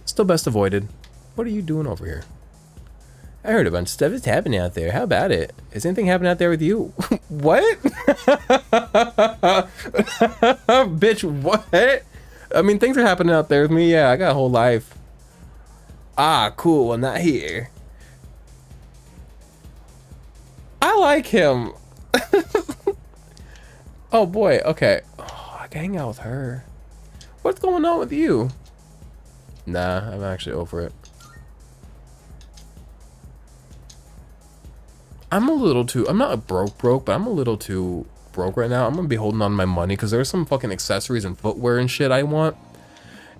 still best avoided. What are you doing over here? I heard a bunch of stuff is happening out there. How about it? Is anything happening out there with you? What? Bitch, what? I mean, things are happening out there with me. Yeah, I got a whole life. Ah, cool. Well, not here. I like him. Oh, boy. Okay. Oh, I can hang out with her. What's going on with you? Nah, I'm actually over it. I'm not broke, but I'm a little too broke right now. I'm gonna be holding on to my money because there's some fucking accessories and footwear and shit I want,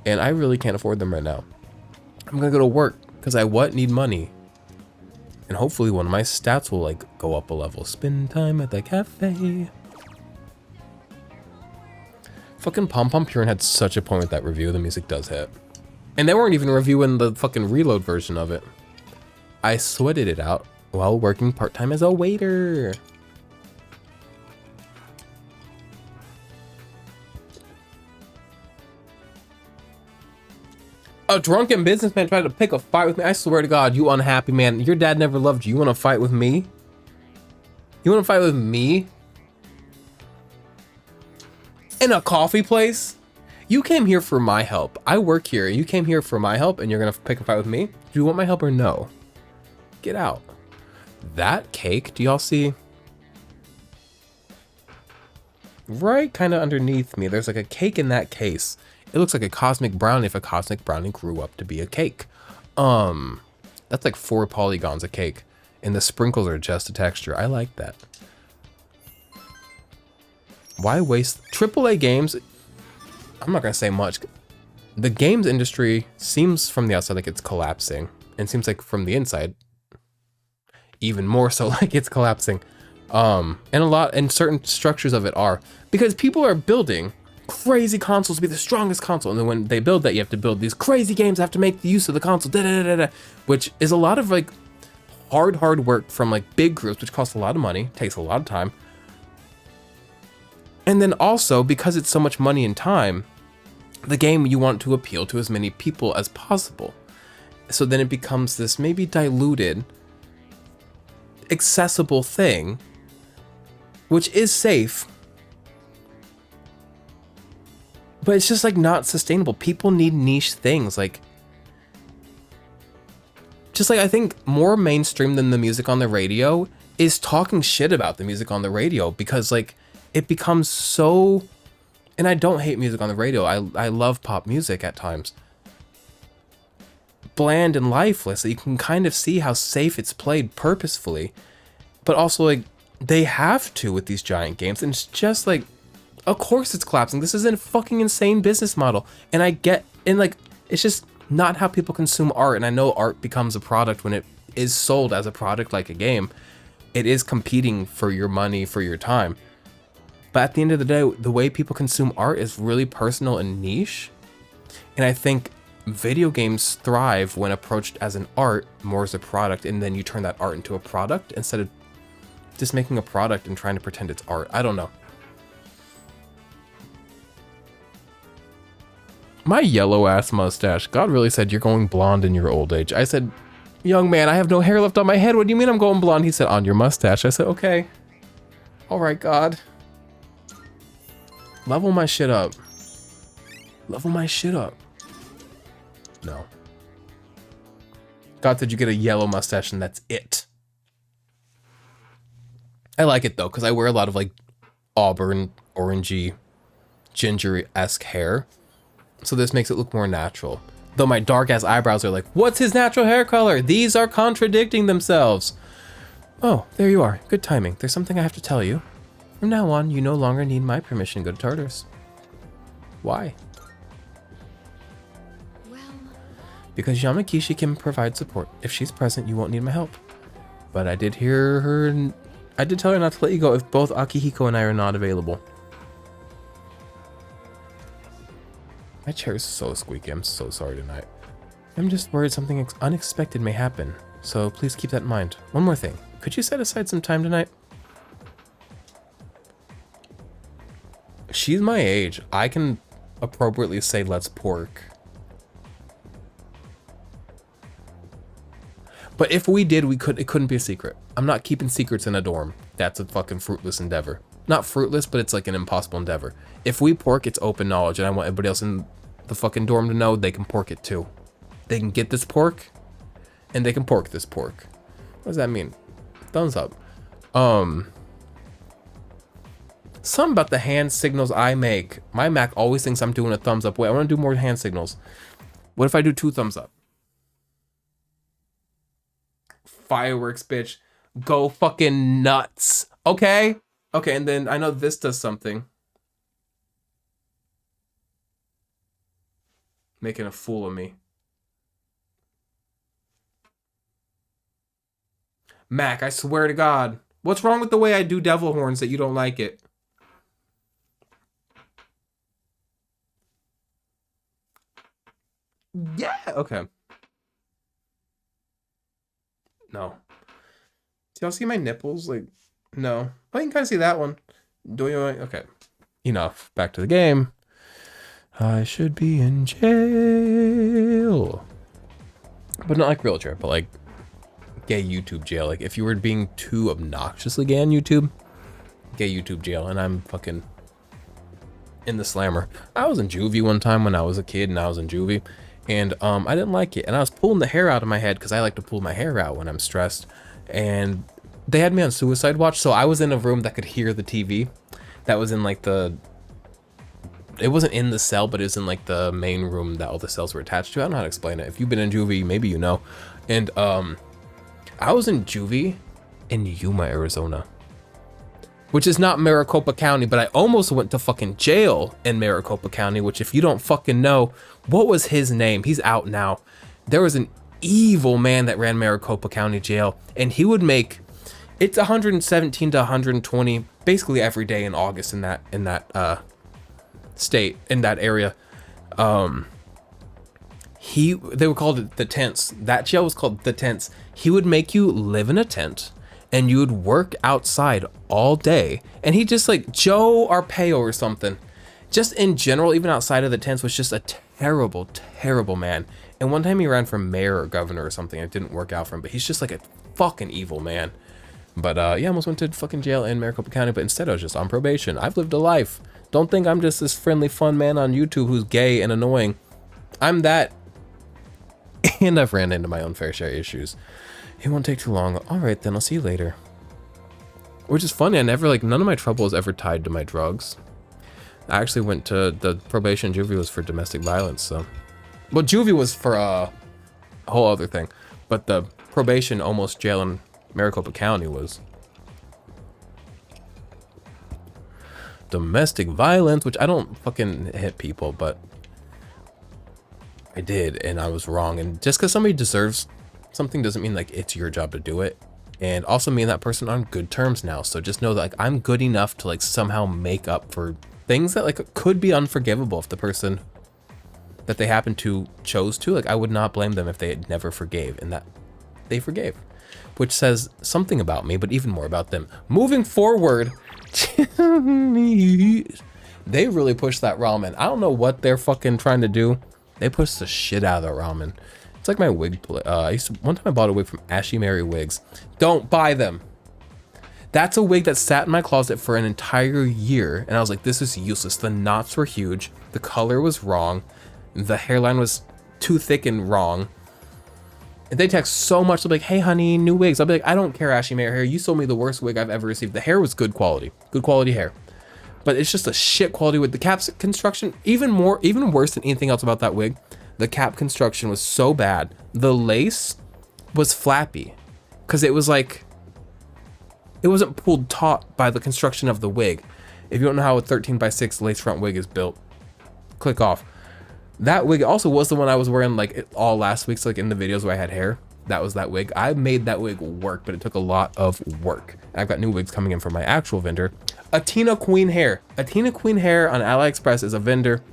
and I really can't afford them right now. I'm gonna go to work because I need money, and hopefully one of my stats will like go up a level. Spend time at the cafe. Fucking Pom Pom Purin had such a point with that review. The music does hit. And they weren't even reviewing the fucking reload version of it. I sweated it out while working part-time as a waiter. A drunken businessman tried to pick a fight with me. I swear to God, you unhappy man. Your dad never loved you. You want to fight with me? You want to fight with me? In a coffee place? You came here for my help. I work here. You came here for my help and you're gonna pick a fight with me? Do you want my help or no? Get out. That cake, do y'all see? Right kind of underneath me, there's like a cake in that case. It looks like a cosmic brownie if a cosmic brownie grew up to be a cake. That's like 4 polygons of cake. And the sprinkles are just a texture. I like that. Why waste AAA games? I'm not gonna say much. The games industry seems from the outside like it's collapsing, and seems like from the inside, even more so like it's collapsing. And certain structures of it are because people are building crazy consoles to be the strongest console, and then when they build that, you have to build these crazy games that have to make the use of the console, which is a lot of like hard work from like big groups, which costs a lot of money, takes a lot of time. And then also, because it's so much money and time, the game you want to appeal to as many people as possible. So then it becomes this maybe diluted, accessible thing, which is safe, but it's just like not sustainable. People need niche things, like just like I think more mainstream than the music on the radio is talking shit about the music on the radio, because like it becomes so, and I don't hate music on the radio. I love pop music at times. Bland and lifeless. You can kind of see how safe it's played purposefully, but also like they have to with these giant games, and it's just like, of course it's collapsing. This is a fucking insane business model, and I get, and like it's just not how people consume art. And I know art becomes a product when it is sold as a product like a game. It is competing for your money, for your time. But at the end of the day, the way people consume art is really personal and niche. And I think video games thrive when approached as an art more as a product, and then you turn that art into a product instead of just making a product and trying to pretend it's art. I don't know. My yellow ass mustache. God really said you're going blonde in your old age. I said, young man, I have no hair left on my head. What do you mean I'm going blonde? He said, on your mustache. I said, okay. All right, God. Level my shit up. Level my shit up. No. God said you get a yellow mustache and that's it. I like it though, because I wear a lot of like auburn, orangey, ginger-esque hair. So this makes it look more natural. Though my dark ass eyebrows are like, what's his natural hair color? These are contradicting themselves. Oh, there you are. Good timing. There's something I have to tell you. From now on, you no longer need my permission to go to Tartarus. Why? Well, Because Yamakishi can provide support. If she's present, you won't need my help. But I did hear her, I did tell her not to let you go if both Akihiko and I are not available. My chair is so squeaky. I'm so sorry tonight. I'm just worried something unexpected may happen. So please keep that in mind. One more thing. Could you set aside some time tonight? She's my age. I can appropriately say let's pork. But if we did, it couldn't be a secret. I'm not keeping secrets in a dorm. That's a fucking fruitless endeavor. Not fruitless, but it's like an impossible endeavor. If we pork, it's open knowledge, and I want everybody else in the fucking dorm to know they can pork it too. They can get this pork, and they can pork this pork. What does that mean? Thumbs up. Something about the hand signals I make. My Mac always thinks I'm doing a thumbs up. Wait, I want to do more hand signals. What if I do 2 thumbs up? Fireworks, bitch. Go fucking nuts. Okay? Okay, and then I know this does something. Making a fool of me. Mac, I swear to God. What's wrong with the way I do devil horns that you don't like it? Yeah, okay. No. Do y'all see my nipples? Like, no. Oh, you can kind of see that one. Do you? Okay. Enough. Back to the game. I should be in jail. But not like real jail, but like gay YouTube jail. Like if you were being too obnoxiously gay on YouTube, gay YouTube jail. And I'm fucking in the slammer. I was in juvie one time when I was a kid, and I was in juvie. And I didn't like it. And I was pulling the hair out of my head because I like to pull my hair out when I'm stressed. And they had me on suicide watch. So I was in a room that could hear the TV. That was in like it wasn't in the cell, but it was in like the main room that all the cells were attached to. I don't know how to explain it. If you've been in juvie, maybe you know. And I was in juvie in Yuma, Arizona, which is not Maricopa County, but I almost went to fucking jail in Maricopa County, which if you don't fucking know, what was his name? He's out now. There was an evil man that ran Maricopa County Jail, and he would make, it's 117 to 120 basically every day in August in that state, in that area. They were called the tents. That jail was called the tents. He would make you live in a tent, and you would work outside all day. And he just like Joe Arpaio or something just in general, even outside of the tents, was just a terrible, terrible man. And one time he ran for mayor or governor or something. It didn't work out for him, but he's just like a fucking evil man. But yeah, I almost went to fucking jail in Maricopa County, but instead I was just on probation. I've lived a life. Don't think I'm just this friendly, fun man on YouTube who's gay and annoying. I'm that. And I've ran into my own fair share of issues. It won't take too long. All right, then I'll see you later. Which is funny. I never, like, none of my trouble is ever tied to my drugs. I actually went to the probation. Juvie was for domestic violence, so. Well, Juvie was for a whole other thing. But the probation, almost jail in Maricopa County was domestic violence, which I don't fucking hit people, but I did, and I was wrong. And just because somebody deserves something doesn't mean like it's your job to do it. And also me and that person are on good terms now. So just know that like I'm good enough to like somehow make up for things that like could be unforgivable if the person that they happen to chose to. Like I would not blame them if they had never forgave, and that they forgave, which says something about me, but even more about them. Moving forward, they really pushed that ramen. I don't know what they're fucking trying to do. They pushed the shit out of the ramen. It's like my wig. One time I bought a wig from Ashy Mary Wigs. Don't buy them. That's a wig that sat in my closet for an entire year, and I was like, this is useless. The knots were huge. The color was wrong. The hairline was too thick and wrong. And they text so much. They'll be like, hey, honey, new wigs. I'll be like, I don't care, Ashy Mary hair. You sold me the worst wig I've ever received. The hair was good quality hair. But it's just a shit quality with the cap construction. Even worse than anything else about that wig. The cap construction was so bad. The lace was flappy because it was like, it wasn't pulled taut by the construction of the wig. If you don't know how a 13x6 lace front wig is built, click off. That wig also was the one I was wearing like all last week. So like in the videos where I had hair, that was that wig. I made that wig work, but it took a lot of work. I've got new wigs coming in from my actual vendor. Atina Queen Hair. Atina Queen Hair on AliExpress is a vendor.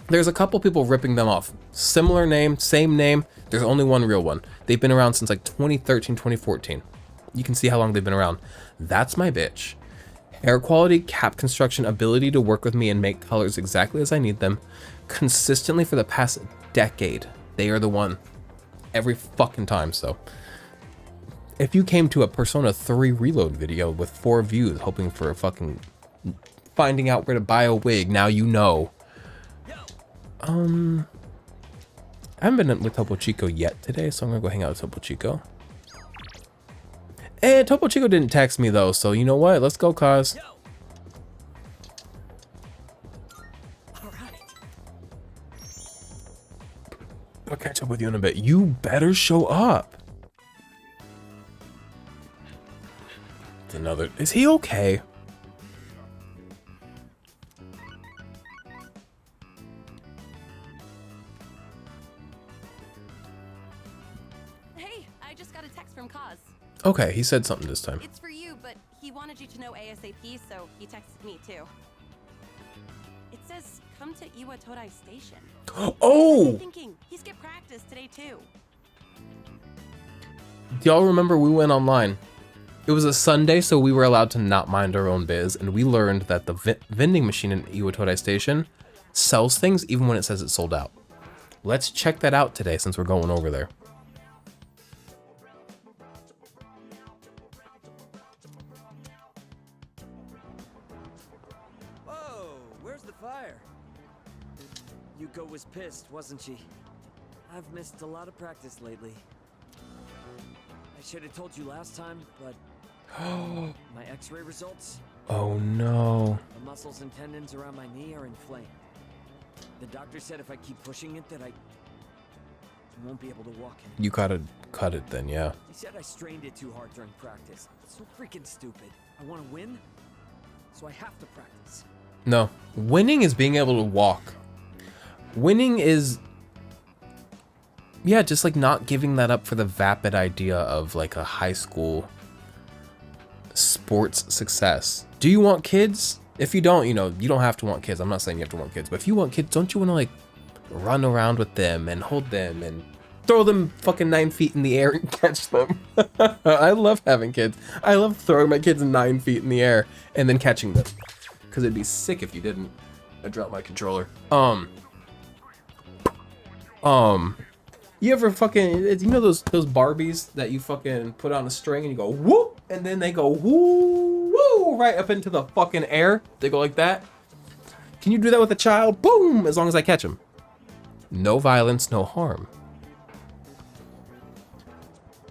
There's a couple people ripping them off. Similar name, same name. There's only one real one. They've been around since like 2013, 2014. You can see how long they've been around. That's my bitch. Hair quality, cap construction, ability to work with me and make colors exactly as I need them. Consistently for the past decade. They are the one. Every fucking time, so. If you came to a Persona 3 reload video with 4 views hoping for a fucking finding out where to buy a wig, now you know. I haven't been with Topo Chico yet today, so I'm gonna go hang out with Topo Chico. And Topo Chico didn't text me though, so you know what? Let's go, cause. I'll catch up with you in a bit. You better show up. It's another. Is he okay? Hey, I just got a text from Kaz. Okay, he said something this time. It's for you, but he wanted you to know ASAP, so he texted me too. It says, come to Iwatodai Station. Oh! I'm thinking, he skipped practice today too. Do y'all remember we went online? It was a Sunday, so we were allowed to not mind our own biz, and we learned that the vending machine in Iwatodai Station sells things even when it says it's sold out. Let's check that out today since we're going over there. Whoa, where's the fire? Yuko was pissed, wasn't she? I've missed a lot of practice lately. I should have told you last time, but my x-ray results? Oh no. The muscles and tendons around my knee are inflamed. The doctor said if I keep pushing it that I won't be able to walk anymore. You gotta cut it then, yeah. He said I strained it too hard during practice. It's so freaking stupid. I want to win, so I have to practice. No, winning is being able to walk. Winning is, yeah, just like not giving that up for the vapid idea of like a high school sports success. Do you want kids? If you don't, you know, you don't have to want kids. I'm not saying you have to want kids, but if you want kids, don't you want to like run around with them and hold them and throw them fucking 9 feet in the air and catch them? I love having kids. I love throwing my kids 9 feet in the air and then catching them. Because it'd be sick if you didn't. I dropped my controller. You ever fucking, you know those Barbies that you fucking put on a string and you go whoop, and then they go woo woo right up into the fucking air? They go like that. Can you do that with a child? Boom, as long as I catch him. No violence, no harm.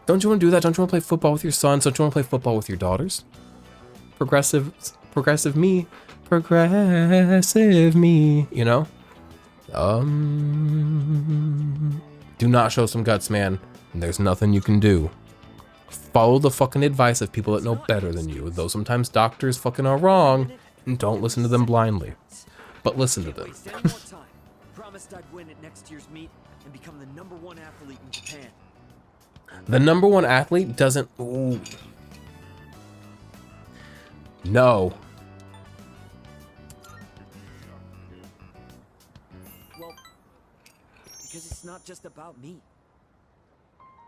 Don't you want to do that? Don't you want to play football with your sons? Don't you want to play football with your daughters? Progressive me, you know? Do not show some guts, man. And there's nothing you can do. Follow the fucking advice of people that know better than you, though sometimes doctors fucking are wrong, and don't listen to them blindly. But listen to them. Promised I'd win at next year's meet and become the #1 athlete in Japan. The #1 athlete doesn't... Ooh. No. Well, because it's not just about me.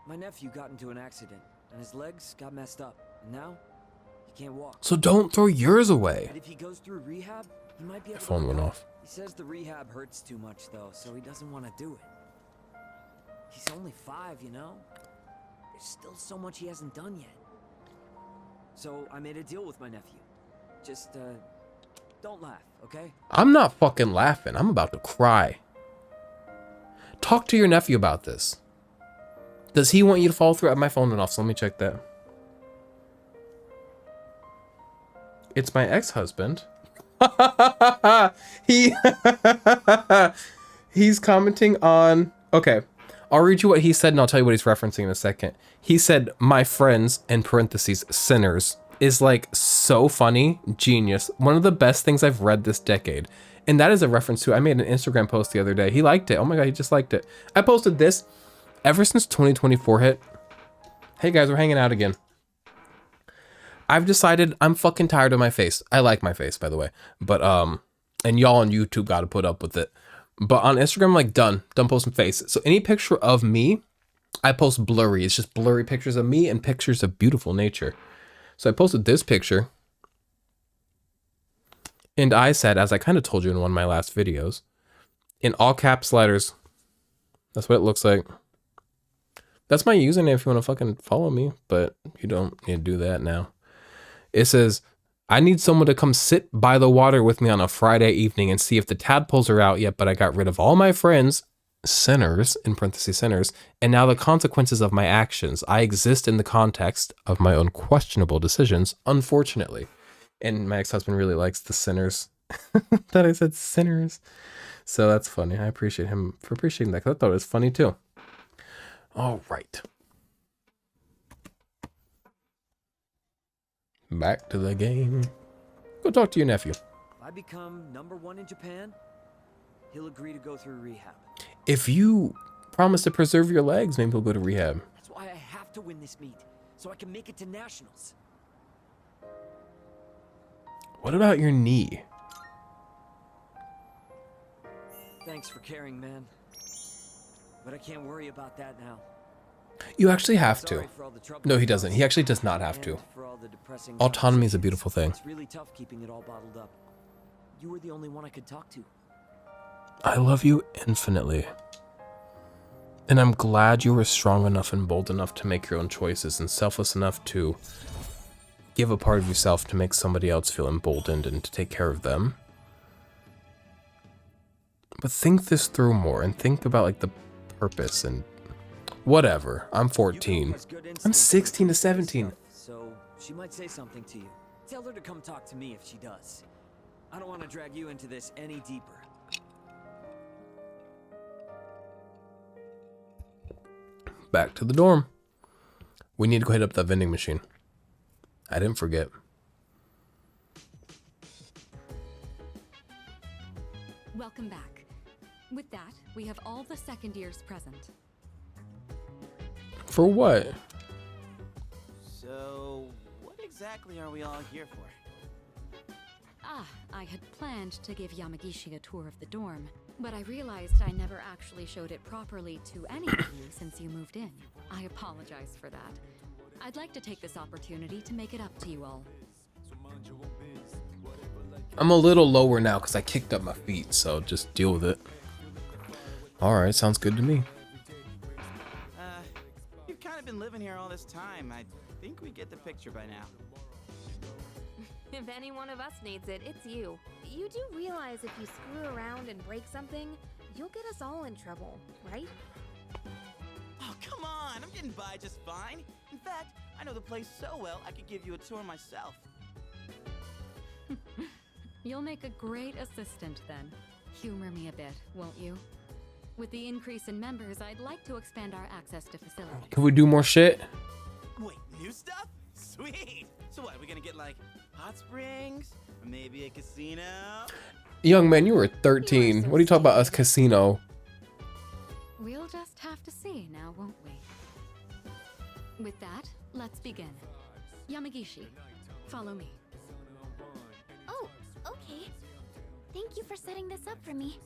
My nephew got into an accident, and his legs got messed up, and now he can't walk. So don't throw yours away. And if he goes through rehab, he might be able My phone to went walk. off. He says the rehab hurts too much, though, so he doesn't want to do it. He's only 5, you know? There's still so much he hasn't done yet. So I made a deal with my nephew. Just, don't laugh, okay? I'm not fucking laughing. I'm about to cry. Talk to your nephew about this. Does he want you to follow through? My phone went off, so let me check that. It's my ex-husband. He's commenting on... Okay, I'll read you what he said, and I'll tell you what he's referencing in a second. He said, my friends, in parentheses, sinners, is like so funny, genius. One of the best things I've read this decade. And that is a reference to, I made an Instagram post the other day. He liked it. Oh my God, he just liked it. I posted this ever since 2024 hit. Hey guys, we're hanging out again. I've decided I'm fucking tired of my face. I like my face, by the way. But, and y'all on YouTube got to put up with it. But on Instagram, I'm like, done posting face. So any picture of me, I post blurry. It's just blurry pictures of me and pictures of beautiful nature. So I posted this picture. And I said, as I kind of told you in one of my last videos, in all caps letters, that's what it looks like. That's my username if you want to fucking follow me, but you don't need to do that now. It says, I need someone to come sit by the water with me on a Friday evening and see if the tadpoles are out yet, but I got rid of all my friends, sinners, in parentheses sinners, and now the consequences of my actions. I exist in the context of my own questionable decisions, unfortunately. And my ex-husband really likes the sinners. That I said sinners. So that's funny. I appreciate him for appreciating that, 'cause I thought it was funny too. All right. Back to the game. Go talk to your nephew. If I become #1 in Japan, he'll agree to go through rehab. If you promise to preserve your legs, maybe he'll go to rehab. That's why I have to win this meet, so I can make it to nationals. What about your knee? Thanks for caring, man. But I can't worry about that now. You actually have to. Sorry for all the trouble No, he you doesn't. caused, He actually does not have to. and for all the depressing Autonomy is a beautiful thing. It's really tough keeping it all bottled up. You were the only one I could talk to. I love you infinitely. And I'm glad you were strong enough and bold enough to make your own choices and selfless enough to give a part of yourself to make somebody else feel emboldened and to take care of them. But think this through more and think about like the purpose and whatever. I'm 14. I'm 16 to 17. So she might say something to you. Tell her to come talk to me if she does. I don't want to drag you into this any deeper. Back to the dorm. We need to go hit up that vending machine. I didn't forget. Welcome back. With that, we have all the second years present. For what? So, what exactly are we all here for? Ah, I had planned to give Yamagishi a tour of the dorm, but I realized I never actually showed it properly to any of you since you moved in. I apologize for that. I'd like to take this opportunity to make it up to you all. I'm a little lower now because I kicked up my feet, so just deal with it. Alright, sounds good to me. You've kind of been living here all this time. I think we get the picture by now. If any one of us needs it, it's you. You do realize if you screw around and break something, you'll get us all in trouble, right? Oh, come on. I'm getting by just fine. In fact, I know the place so well, I could give you a tour myself. You'll make a great assistant then. Humor me a bit, won't you? With the increase in members, I'd like to expand our access to facilities. Can we do more shit? Wait, new stuff? Sweet. So what, are we gonna get like hot springs? Or maybe a casino? Young man, you were 13. What are you talking about, us casino? We'll just have to see now, won't we? With that, let's begin. Yamagishi, follow me. Oh, okay. Thank you for setting this up for me.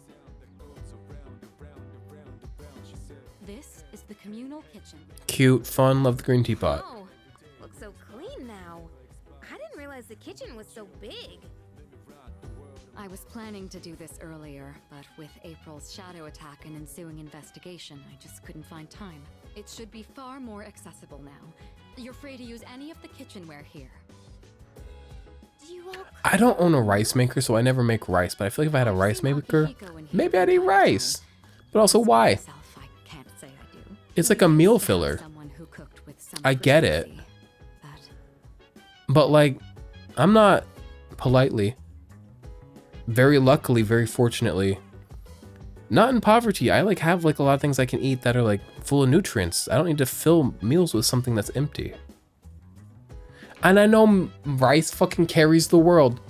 This is the communal kitchen. Cute, fun, love the green teapot. Oh, looks so clean now. I didn't realize the kitchen was so big. I was planning to do this earlier, but with April's shadow attack and ensuing investigation, I just couldn't find time. It should be far more accessible now. You're free to use any of the kitchenware here. Do you all I don't own a rice maker, so I never make rice, but I feel like if I had a rice maker, maybe I'd eat rice. But also, why? Myself, I can't say I do. It's like a meal filler. Someone who cooked with some I get it. frequency, But like, I'm not politely, very luckily, very fortunately, not in poverty. I like have like a lot of things I can eat that are like full of nutrients. I don't need to fill meals with something that's empty. And I know rice fucking carries the world.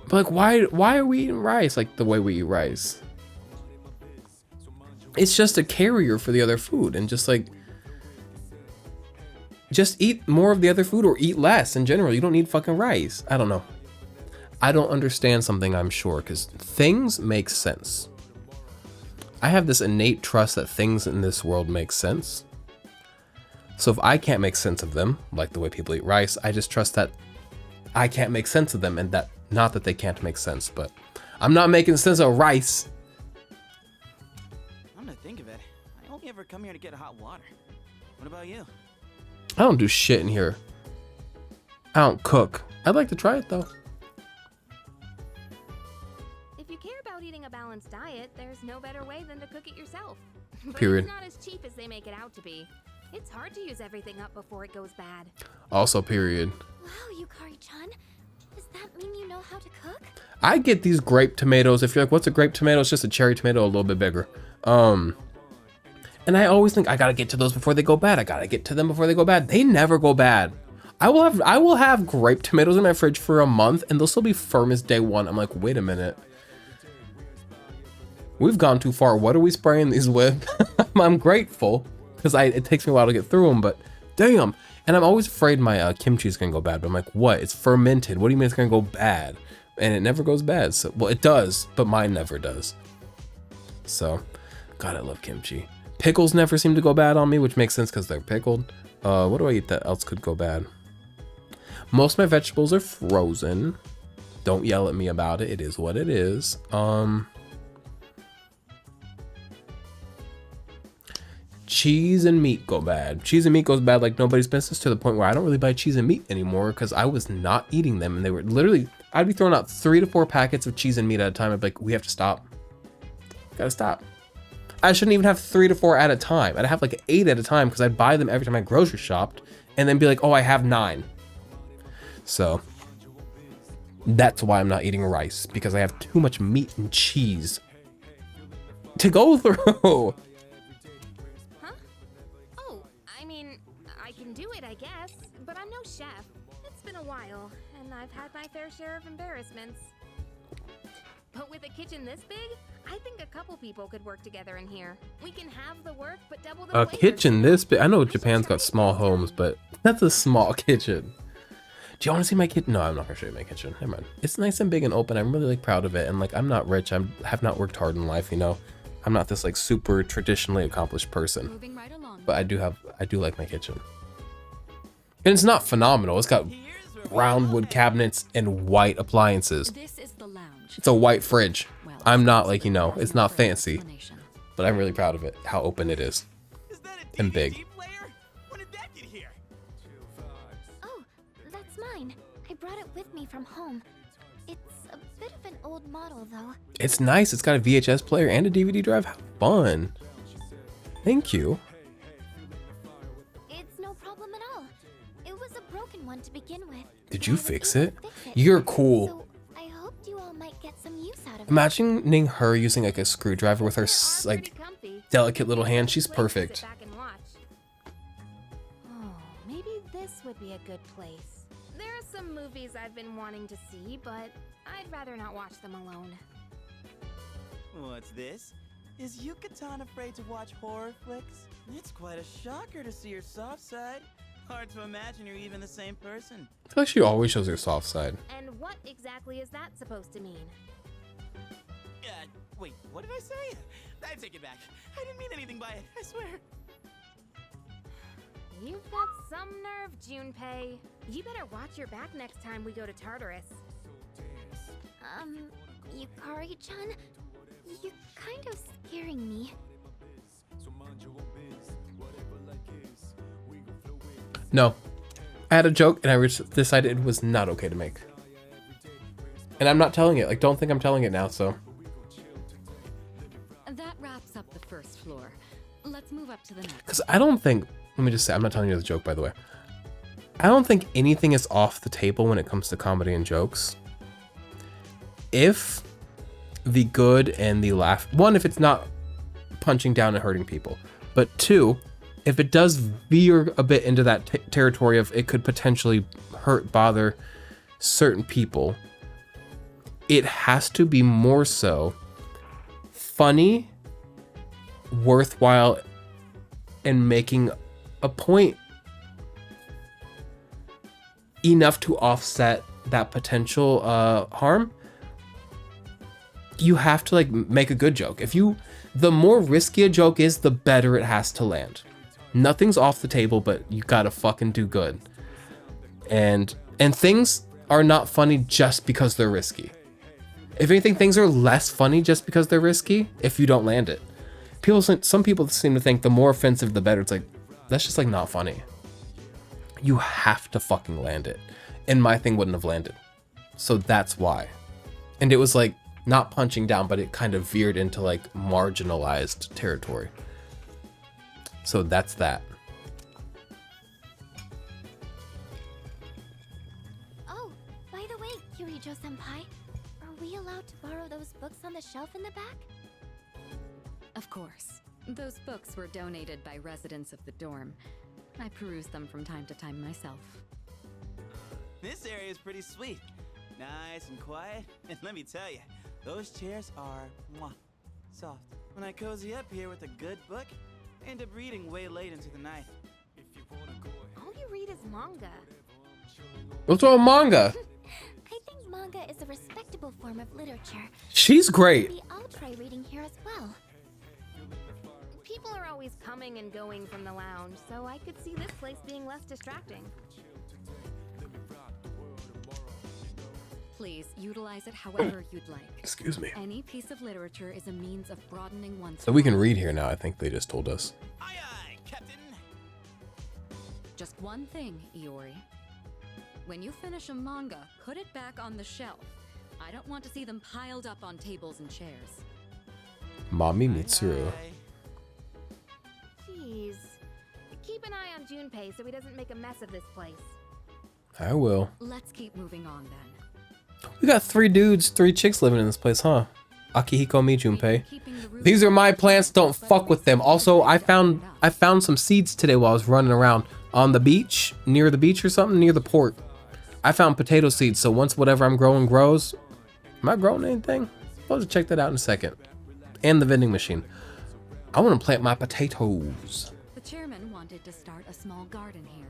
But like, why are we eating rice like the way we eat rice? It's just a carrier for the other food, and just like, just eat more of the other food or eat less in general. You don't need fucking rice. I don't know. I don't understand something, I'm sure, because things make sense. I have this innate trust that things in this world make sense. So if I can't make sense of them, like the way people eat rice, I just trust that I can't make sense of them, and that, not that they can't make sense, but I'm not making sense of rice. I'm gonna think of it. I only ever come here to get hot water. What about you? I don't do shit in here. I don't cook. I'd like to try it though. If you care about eating a balanced diet, there's no better way than to cook it yourself. But Period. it's not as cheap as they make it out to be. It's hard to use everything up before it goes bad. Also, period. Wow, Yukari-chan. Does that mean you know how to cook? I get these grape tomatoes. If you're like, what's a grape tomato? It's just a cherry tomato a little bit bigger. And I always think I gotta get to those before they go bad. I gotta get to them before they go bad. They never go bad. I will have grape tomatoes in my fridge for a month and they'll still be firm as day one. I'm like, wait a minute. We've gone too far. What are we spraying these with? I'm grateful because it takes me a while to get through them, but damn. And I'm always afraid my kimchi is gonna go bad, but I'm like, what? It's fermented. What do you mean it's gonna go bad? And it never goes bad. So, well, it does, but mine never does. So, God, I love kimchi. Pickles never seem to go bad on me, which makes sense because they're pickled. What do I eat that else could go bad? Most of my vegetables are frozen. Don't yell at me about it. It is what it is. Cheese and meat go bad. Cheese and meat goes bad like nobody's business, to the point where I don't really buy cheese and meat anymore because I was not eating them, and they were literally, I'd be throwing out 3 to 4 packets of cheese and meat at a time. I'd be like, we have to stop. Gotta stop. I shouldn't even have 3 to 4 at a time. I'd have like 8 at a time because I'd buy them every time I grocery shopped and then be like, oh, I have 9. So that's why I'm not eating rice, because I have too much meat and cheese to go through. Huh? Oh, I mean, I can do it, I guess, but I'm no chef. It's been a while, and I've had my fair share of embarrassments. But with a kitchen this big, I think a couple people could work together in here. We can have the work, but double the A flavors. kitchen this big? I know Japan's got small homes, but that's a small kitchen. Do you want to see my kitchen? No, I'm not gonna show you my kitchen. Never mind. It's nice and big and open. I'm really like proud of it. And like, I'm not rich. I have not worked hard in life, you know. I'm not this like super traditionally accomplished person. Moving right along. But I do like my kitchen. And it's not phenomenal. It's got Here's round wood cabinets and white appliances. This is the lounge. It's a white fridge. Well, I'm not like, there it's not isn't further fancy, explanation. but I'm really proud of it, how open it is. Is that a And DVD big. player? When did that get here? Oh, that's mine. I brought it with me from home. It's a bit of an old model, though. It's nice. It's got a VHS player and a DVD drive. How fun. Thank you. It's no problem at all. It was a broken one to begin with. Did but you I was fix able it? to fix it. You're cool. So I hoped you all might get some use out of it. Imagining her using like a screwdriver with her like delicate little hand. She's perfect. Oh, maybe this would be a good place. There are some movies I've been wanting to see, but I'd rather not watch them alone. What's this? Is Yucatan afraid to watch horror flicks? It's quite a shocker to see your soft side. Hard to imagine you're even the same person. I feel like she always shows her soft side. And what exactly is that supposed to mean? Wait, what did I say? I take it back. I didn't mean anything by it, I swear. You've got some nerve, Junpei. You better watch your back next time we go to Tartarus. Yukari-chan, you're kind of scaring me. No. I had a joke and I decided it was not okay to make. And I'm not telling it. Like, don't think I'm telling it now, so. That wraps up the first floor. Let's move up to the next. Because I don't think, let me just say, I'm not telling you the joke, by the way. I don't think anything is off the table when it comes to comedy and jokes. If the good and the laugh, one, if it's not punching down and hurting people, but two, if it does veer a bit into that territory of it could potentially bother certain people, it has to be more so funny, worthwhile, and making a point enough to offset that potential harm. You have to like make a good joke. The more risky a joke is, the better it has to land. Nothing's off the table, but you gotta fucking do good. And things are not funny just because they're risky. If anything, things are less funny just because they're risky if you don't land it. Some people seem to think the more offensive, the better. It's like, that's just like not funny. You have to fucking land it. And my thing wouldn't have landed. So that's why. And it was like not punching down, but it kind of veered into like marginalized territory. So that's that. Oh, by the way, Kirijo-senpai, are we allowed to borrow those books on the shelf in the back? Of course. Those books were donated by residents of the dorm. I peruse them from time to time myself. This area is pretty sweet. Nice and quiet. And let me tell you, those chairs are soft. When I cozy up here with a good book, I end up reading way late into the night. All you read is manga. What's wrong with manga? I think manga is a respectable form of literature. She's great. Maybe I'll try reading here as well. People are always coming and going from the lounge, so I could see this place being less distracting. Please utilize it however you'd like. Excuse me. Any piece of literature is a means of broadening one's So we can horizon. read here now, I think they just told us. Aye, aye, Captain. Just one thing, Iori. When you finish a manga, put it back on the shelf. I don't want to see them piled up on tables and chairs. Mami Mitsuru. Aye. Jeez. Keep an eye on Junpei so he doesn't make a mess of this place. I will. Let's keep moving on then. We got 3 dudes, 3 chicks living in this place, huh? Akihiko, me, Junpei. Keeping the roof These are my open, plants, don't but fuck with them. Also, I found some seeds today while I was running around on the beach, near the beach or something, near the port. I found potato seeds, so once whatever I'm growing grows, am I growing anything? I'll just check that out in a second. And the vending machine. I want to plant my potatoes. The chairman wanted to start a small garden here.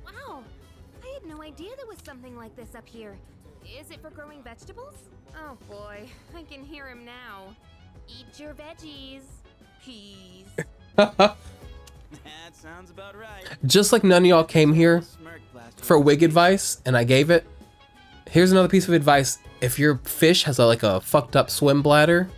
Wow! I had no idea there was something like this up here. Is it for growing vegetables? Oh boy, I can hear him now. Eat your veggies. Peas. That's sounds about right. Just like none of y'all came here Smirk blaster. for wig advice and I gave it, here's another piece of advice. If your fish has like a fucked up swim bladder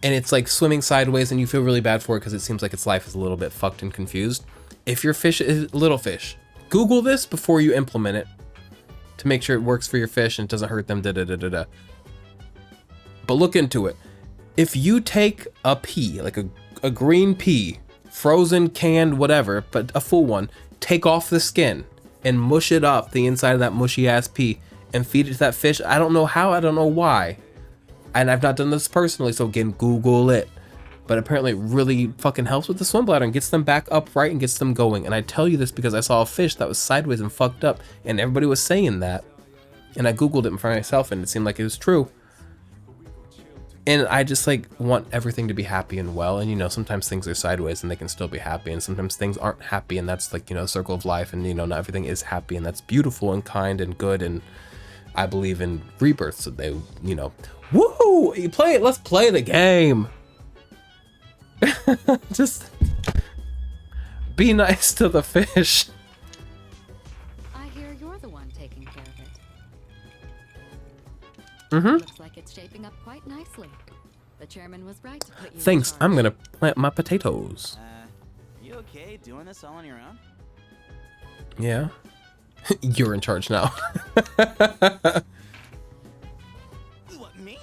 and it's like swimming sideways and you feel really bad for it because it seems like its life is a little bit fucked and confused. If your fish is little fish, Google this before you implement it to make sure it works for your fish and it doesn't hurt them, da-da-da-da-da. But look into it. If you take a pea, like a green pea, frozen, canned, whatever, but a full one, take off the skin and mush it up, the inside of that mushy ass pea, and feed it to that fish. I don't know how, I don't know why. And I've not done this personally, so again, Google it. But apparently it really fucking helps with the swim bladder and gets them back upright and gets them going. And I tell you this because I saw a fish that was sideways and fucked up, and everybody was saying that. And I Googled it for myself, and it seemed like it was true. And I just like want everything to be happy and well. And you know, sometimes things are sideways and they can still be happy. And sometimes things aren't happy, and that's like, you know, circle of life. And you know, not everything is happy, and that's beautiful and kind and good. And I believe in rebirth. So they, you know, woohoo! You play it. Let's play the game. Just be nice to the fish. I hear you're the one taking care of it. Mm-hmm. Looks like it's shaping up quite nicely. The chairman was right to put you in Thanks. charge. I'm gonna plant my potatoes. You okay doing this all on your own? Yeah. You're in charge now. What, me?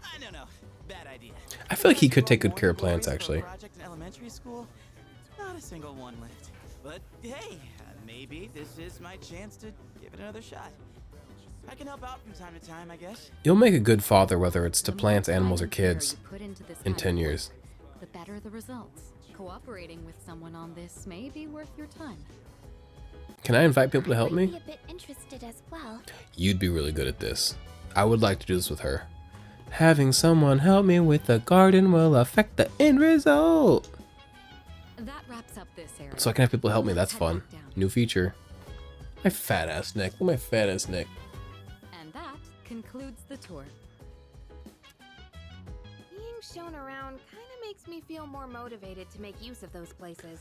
I don't know. Bad idea. I feel like he could take good care of plants, actually. Project in elementary school? Not a single one left. But hey, maybe this is my chance to give it another shot. I can help out from time to time, I guess. You'll make a good father, whether it's to The more plants, time animals, or and care kids, you put into this in kind of 10 work, years. the better the results. Cooperating with someone on this may be worth your time. Can I invite people to help Might me? be a bit interested as well. You'd be really good at this. I would like to do this with her. Having someone help me with the garden will affect the end result. That wraps up this area. So I can have people help me. Let's That's head fun. back down. New feature. My fat ass neck. Look at my fat ass neck. And that concludes the tour. Being shown around kind of makes me feel more motivated to make use of those places.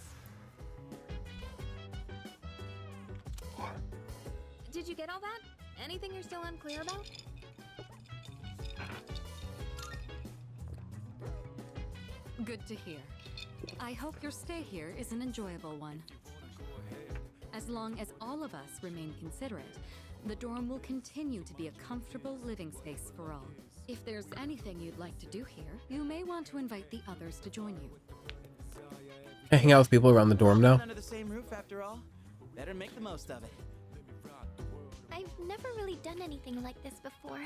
Did you get all that? Anything you're still unclear about? Good to hear. I hope your stay here is an enjoyable one. As long as all of us remain considerate, the dorm will continue to be a comfortable living space for all. If there's anything you'd like to do here, you may want to invite the others to join you. I hang out with people around the dorm now. Under the same roof after all. Better make the most of it. I've never really done anything like this before,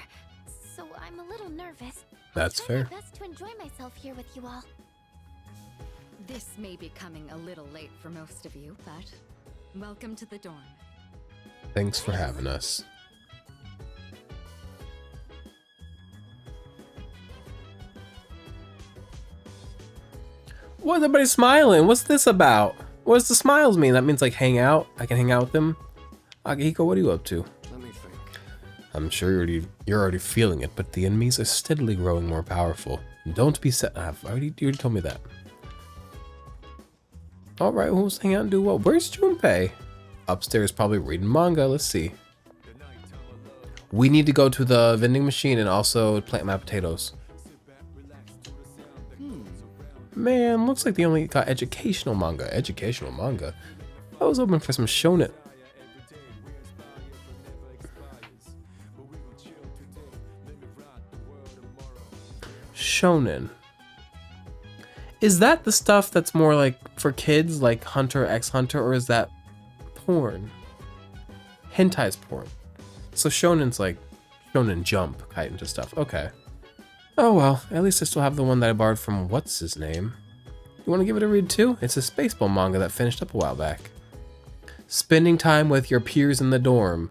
so I'm a little nervous. That's I'll try fair. my best to enjoy myself here with you all. This may be coming a little late for most of you, but welcome to the dorm. Thanks for having us. Why is everybody smiling? What's this about? What does the smiles mean? That means like hang out. I can hang out with them. Akihiko, what are you up to? Let me think. I'm sure you're already feeling it, but the enemies are steadily growing more powerful. Don't be set. You already told me that. All right, who's hang out and do what? Where's Junpei? Upstairs, probably reading manga. Let's see. We need to go to the vending machine and also plant my potatoes. Man, looks like they only got educational manga. Educational manga. I was hoping for some shonen. Shonen. Is that the stuff that's more like for kids, like Hunter x Hunter, or is that porn? Hentai's porn. So shonen's like Shonen Jump kind of stuff. Okay. Oh well, at least I still have the one that I borrowed from what's his name. You want to give it a read too? It's a Spaceball manga that finished up a while back. Spending time with your peers in the dorm.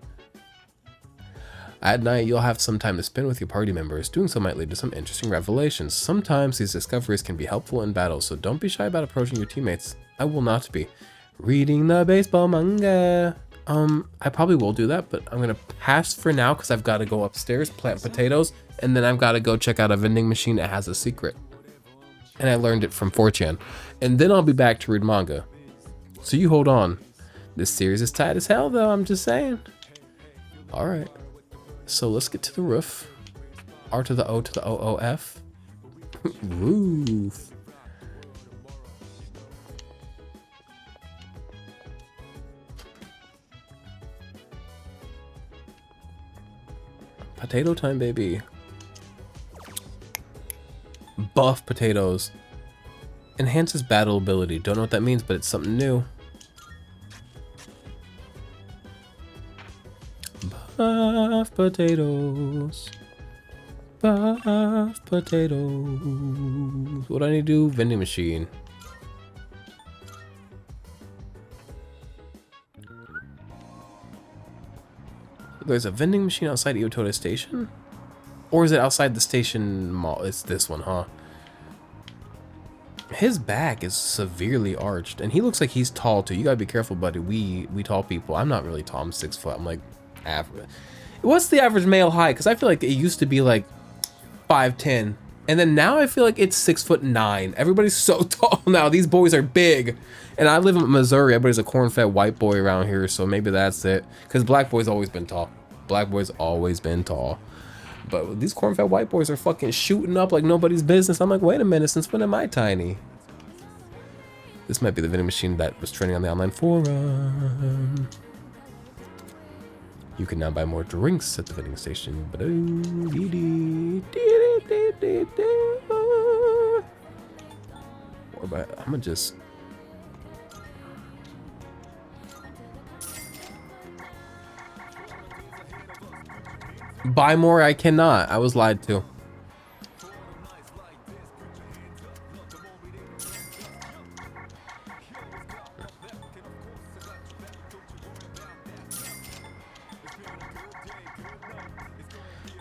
At night, you'll have some time to spend with your party members. Doing so might lead to some interesting revelations. Sometimes these discoveries can be helpful in battle, so don't be shy about approaching your teammates. I will not be. Reading the baseball manga. I probably will do that, but I'm gonna pass for now because I've got to go upstairs, plant potatoes, and then I've got to go check out a vending machine that has a secret. And I learned it from 4chan. And then I'll be back to read manga. So you hold on. This series is tight as hell, though. I'm just saying. All right. So let's get to the roof. R to the O to the OOF. Roof. Potato time, baby. Buff potatoes. Enhances battle ability. Don't know what that means, but it's something new. Buff potatoes. Buff potatoes. What do I need to do? Vending machine. There's a vending machine outside Iwatota Station? Or is it outside the station mall? It's this one, huh? His back is severely arched, and he looks like he's tall too. You gotta be careful, buddy. We tall people. I'm not really tall. I'm 6 foot. I'm like average. What's the average male height? Because I feel like it used to be like 5'10", and then now I feel like it's 6'9". Everybody's so tall now. These boys are big, and I live in Missouri. Everybody's a corn-fed white boy around here, so maybe that's it. Because black boys always been tall. Black boys always been tall. But these corn-fed white boys are fucking shooting up like nobody's business. I'm like, wait a minute, since when am I tiny? This might be the vending machine that was trending on the online forum. You can now buy more drinks at the vending station. Or by, I'm gonna just... buy more, I cannot. I was lied to.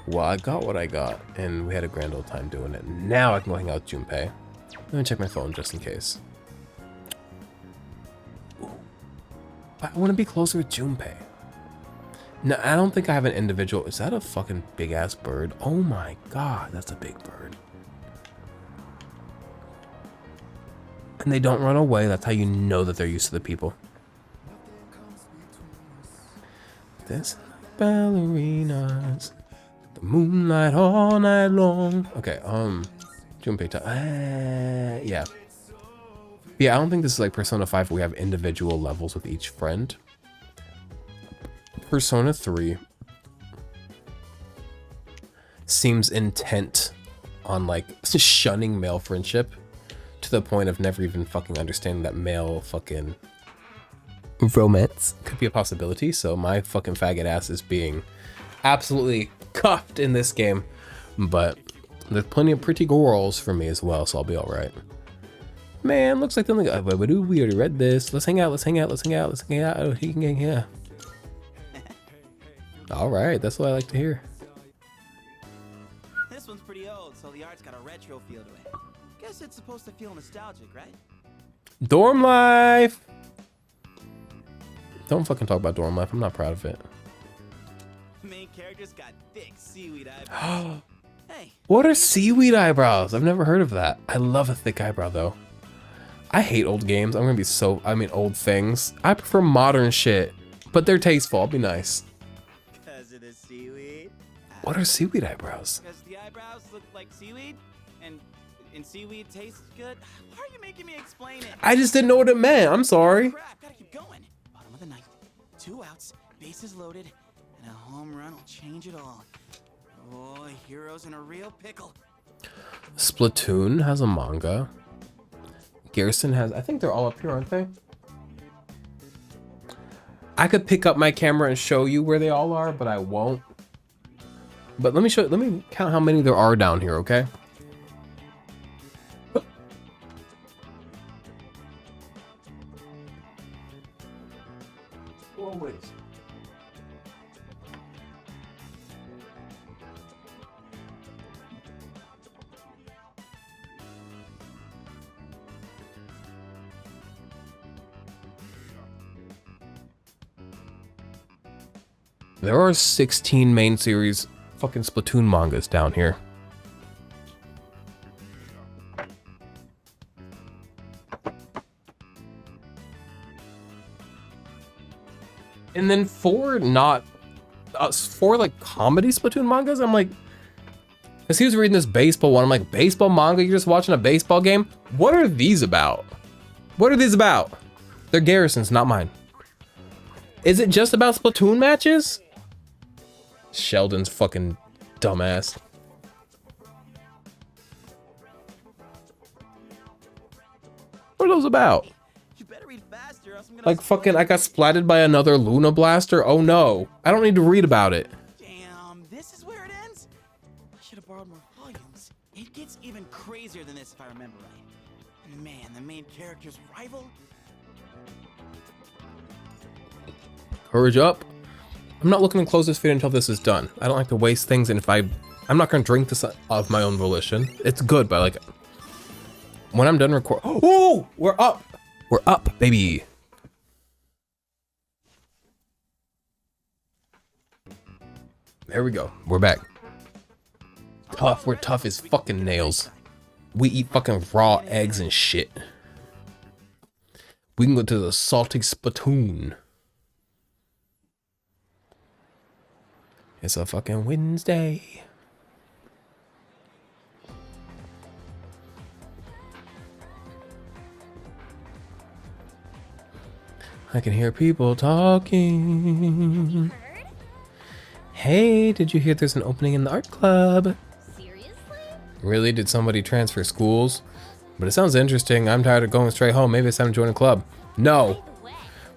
Well, I got what I got, and we had a grand old time doing it. Now I can go hang out with Junpei. Let me check my phone just in case. Ooh. I want to be closer with Junpei. No, I don't think I have an individual. Is that a fucking big ass bird? Oh my god, that's a big bird. And they don't run away. That's how you know that they're used to the people. This ballerinas, the moonlight all night long. Okay, Junpei time. Yeah. Yeah, I don't think this is like Persona 5 where we have individual levels with each friend. Persona 3 seems intent on like shunning male friendship to the point of never even fucking understanding that male fucking romance could be a possibility. So my fucking faggot ass is being absolutely cuffed in this game, but there's plenty of pretty girls for me as well, so I'll be all right. Man, looks like the only we already read this. Let's hang out. Let's hang out. Let's hang out. Let's hang out. Oh, he can get here. All right, that's what I like to hear. This one's pretty old, so the art's got a retro feel to it. Guess it's supposed to feel nostalgic, right? Dorm life. Don't fucking talk about dorm life. I'm not proud of it. The main character's got thick seaweed eyebrows. Hey. What are seaweed eyebrows? I've never heard of that. I love a thick eyebrow though. I hate old games. I'm gonna be old things. I prefer modern shit, but they're tasteful. I'll be nice. Seaweed. What are seaweed eyebrows? Because the eyebrows look like seaweed, and seaweed tastes good. Why are you making me explain it? I just didn't know what it meant. I'm sorry. Crap, gotta keep going. Bottom of the ninth, 2 outs, bases loaded, and a home run will change it all. Boy, heroes in a real pickle. Splatoon has a manga. Garrison has. I think they're all up here, aren't they? I could pick up my camera and show you where they all are, but I won't. But let me count how many there are down here, okay? Always. There are 16 main series fucking Splatoon mangas down here. And then for like comedy Splatoon mangas, I'm like, because he was reading this baseball one. I'm like, baseball manga? You're just watching a baseball game? What are these about? What are these about? They're Garrison's, not mine. Is it just about Splatoon matches? Sheldon's fucking dumbass. What are those about? You better read faster, or else I'm gonna Like fucking, I got splatted by another Luna Blaster? Oh no. I don't need to read about it. Damn, this is where it ends? I should have borrowed more volumes. It gets even crazier than this if I remember right. And man, the main character's rival? Courage up. I'm not looking to close this video until this is done. I don't like to waste things, and if I'm not gonna drink this of my own volition. It's good, but like, when I'm done record, oh, we're up. We're up, baby. There we go. We're back. Tough. We're tough as fucking nails. We eat fucking raw eggs and shit. We can go to the salty Splatoon. It's a fucking Wednesday. I can hear people talking. Hey, did you hear there's an opening in the art club? Seriously? Really? Did somebody transfer schools? But it sounds interesting. I'm tired of going straight home. Maybe it's time to join a club. No.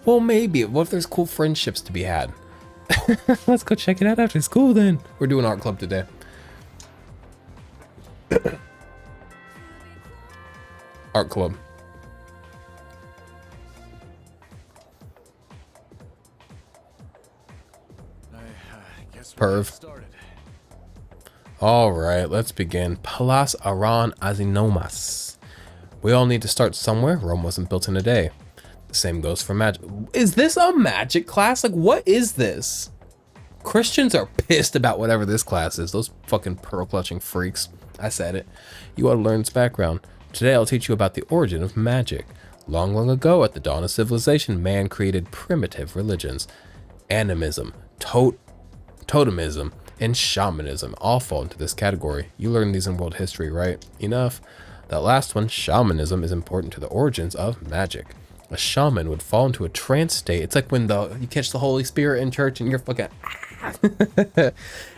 Well, maybe. What if there's cool friendships to be had? Let's go check it out after school then. We're doing art club today. Art club. Perv. All right, let's begin. Palas Aran Azinomas. We all need to start somewhere. Rome wasn't built in a day. The same goes for magic. Is this a magic class? Like, what is this? Christians are pissed about whatever this class is. Those fucking pearl clutching freaks. I said it. You ought to learn its background. Today I'll teach you about the origin of magic. Long, long ago, at the dawn of civilization, man created primitive religions. Animism, totemism, and shamanism all fall into this category. You learned these in world history, right? Enough. That last one, shamanism, is important to the origins of magic. A shaman would fall into a trance state. It's like when you catch the Holy Spirit in church and you're fucking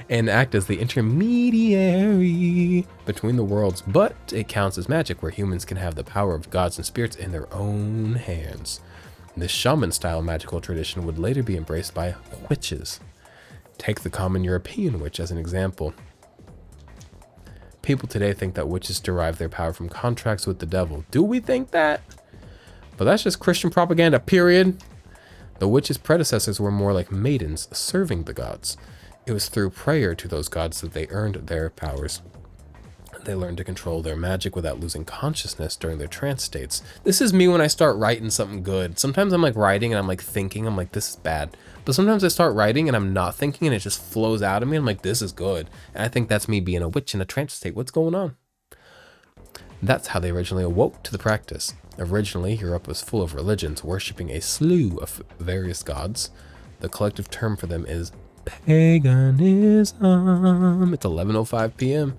and act as the intermediary between the worlds. But it counts as magic where humans can have the power of gods and spirits in their own hands. This shaman style magical tradition would later be embraced by witches. Take the common European witch as an example. People today think that witches derive their power from contracts with the devil. Do we think that? But that's just Christian propaganda, period. The witches' predecessors were more like maidens serving the gods. It was through prayer to those gods that they earned their powers. They learned to control their magic without losing consciousness during their trance states. This is me when I start writing something good. Sometimes I'm like writing and I'm like thinking, I'm like, this is bad. But sometimes I start writing and I'm not thinking and it just flows out of me. I'm like, this is good. And I think that's me being a witch in a trance state. What's going on? That's how they originally awoke to the practice. Originally, Europe was full of religions, worshipping a slew of various gods. The collective term for them is paganism. It's 11:05 p.m.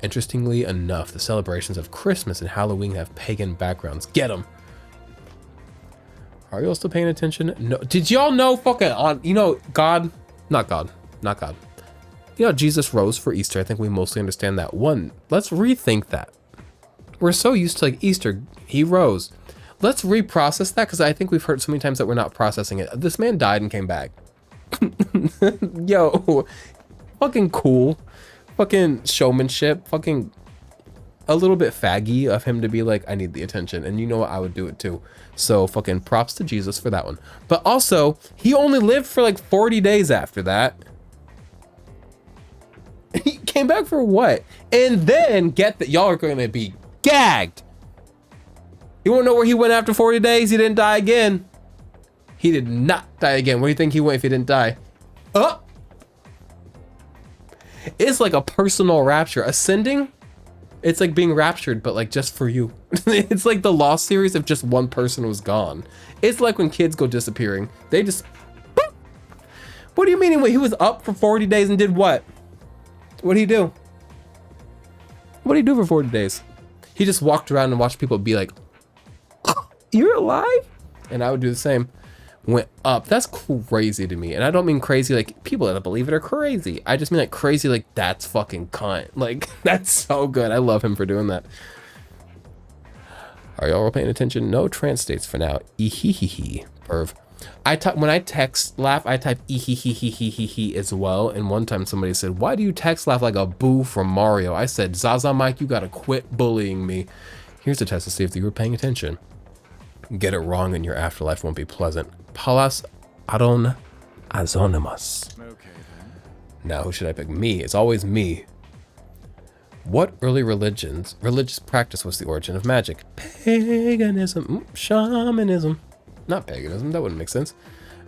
Interestingly enough, the celebrations of Christmas and Halloween have pagan backgrounds. Get them! Are y'all still paying attention? No. Did y'all know God? Not God. You know, Jesus rose for Easter. I think we mostly understand that. One, let's rethink that. We're so used to like Easter, he rose. Let's reprocess that because I think we've heard so many times that we're not processing it. This man died and came back. Yo, fucking cool. Fucking showmanship. Fucking a little bit faggy of him to be like, I need the attention. And you know what? I would do it too. So fucking props to Jesus for that one. But also, he only lived for like 40 days after that. He came back for what? And then get that y'all are going to be gagged. You won't know where he went after 40 days. He didn't die again. He did not die again. Where do you think he went if he didn't die? Oh! It's like a personal rapture. Ascending, it's like being raptured, but like just for you. It's like the Lost series if just one person was gone. It's like when kids go disappearing. They just, boop, What do you mean he was up for 40 days and did what? What did he do? What did he do for 40 days? He just walked around and watched people be like, you're alive? And I would do the same. Went up. That's crazy to me. And I don't mean crazy like people that believe it are crazy. I just mean like crazy like that's fucking cunt. Like that's so good. I love him for doing that. Are y'all paying attention? No trance states for now. Ehehehe. Perv. When I text laugh, I type ehehehehehe as well. And one time somebody said, why do you text laugh like a Boo from Mario? I said, Zaza Mike, you gotta quit bullying me. Here's a test to see if you were paying attention. Get it wrong and your afterlife won't be pleasant. Palas Adon Azonimus. Okay then. Now who should I pick? Me. It's always me. What early religious practice was the origin of magic? Paganism. Shamanism. Not paganism, that wouldn't make sense.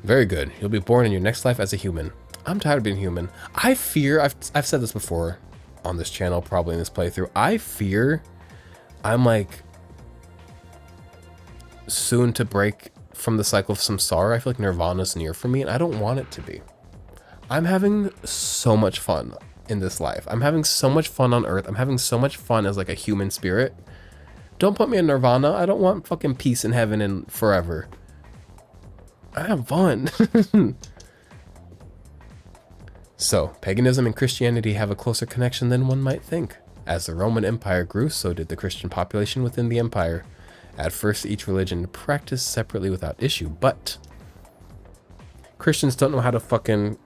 Very good. You'll be born in your next life as a human. I'm tired of being human. I fear, I've said this before on this channel, probably in this playthrough. I fear I'm like soon to break from the cycle of samsara. I feel like nirvana's near for me and I don't want it to be. I'm having so much fun in this life. I'm having so much fun on earth. I'm having so much fun as like a human spirit. Don't put me in nirvana. I don't want fucking peace in heaven and forever. I have fun. So, paganism and Christianity have a closer connection than one might think. As the Roman Empire grew, so did the Christian population within the empire. At first, each religion practiced separately without issue, but Christians don't know how to fucking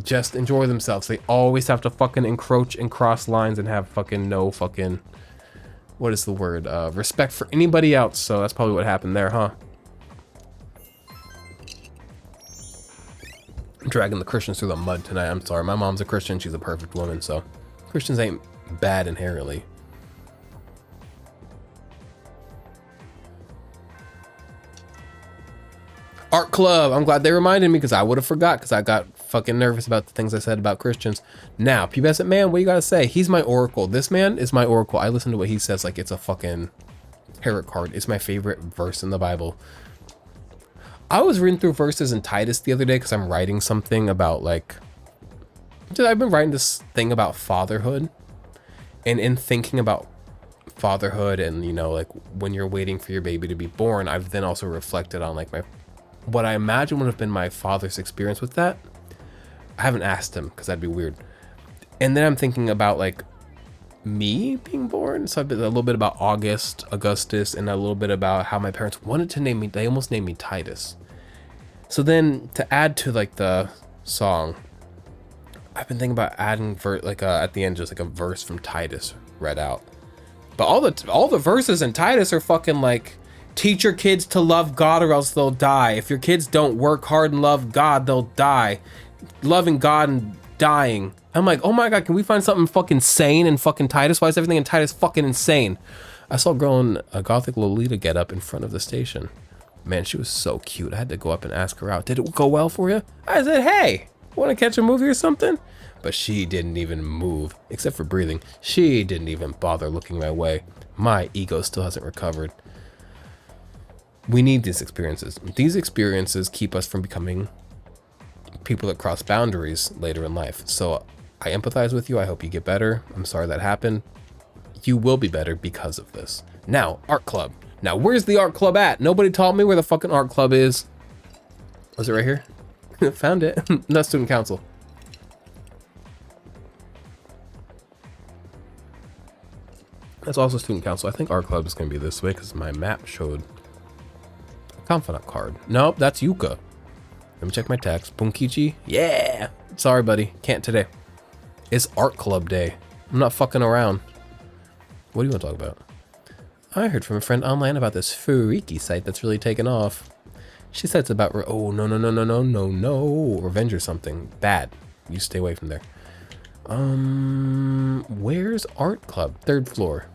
just enjoy themselves. They always have to fucking encroach and cross lines and have fucking no fucking, what is the word? Respect for anybody else. So that's probably what happened there, huh? Dragging the Christians through the mud tonight. I'm sorry. My mom's a Christian. She's a perfect woman, so Christians ain't bad inherently. Art club. I'm glad they reminded me because I would have forgot because I got fucking nervous about the things I said about Christians. Now, pubescent man, what you gotta say? He's my oracle. This man is my oracle. I listen to what he says like it's a fucking tarot card. It's my favorite verse in the Bible. I was reading through verses in Titus the other day because I'm writing something about like, I've been writing this thing about fatherhood, and in thinking about fatherhood and, you know, like when you're waiting for your baby to be born, I've then also reflected on like what I imagine would have been my father's experience with that. I haven't asked him because that'd be weird. And then I'm thinking about like me being born. So I've been a little bit about Augustus, and a little bit about how my parents wanted to name me. They almost named me Titus. So then to add to like the song, I've been thinking about adding at the end, just like a verse from Titus read out. But all the verses in Titus are fucking like, teach your kids to love God or else they'll die. If your kids don't work hard and love God, they'll die. Loving God and dying. I'm like, oh my God, can we find something fucking sane in fucking Titus? Why is everything in Titus fucking insane? I saw a girl in a gothic Lolita get up in front of the station. Man, she was so cute. I had to go up and ask her out. Did it go well for you? I said, hey, want to catch a movie or something? But she didn't even move, except for breathing. She didn't even bother looking my way. My ego still hasn't recovered. We need these experiences. These experiences keep us from becoming people that cross boundaries later in life. So I empathize with you. I hope you get better. I'm sorry that happened. You will be better because of this. Now, art club. Now, where's the art club at? Nobody taught me where the fucking art club is. Was it right here? Found it. That's student council. That's also student council. I think art club is going to be this way because my map showed a confidant card. Nope, that's Yuka. Let me check my text. Bunkichi? Yeah. Sorry, buddy. Can't today. It's art club day. I'm not fucking around. What do you want to talk about? I heard from a friend online about this freaky site that's really taken off. She said it's about, oh, no, revenge or something. Bad. You stay away from there. Where's art club? 3rd floor.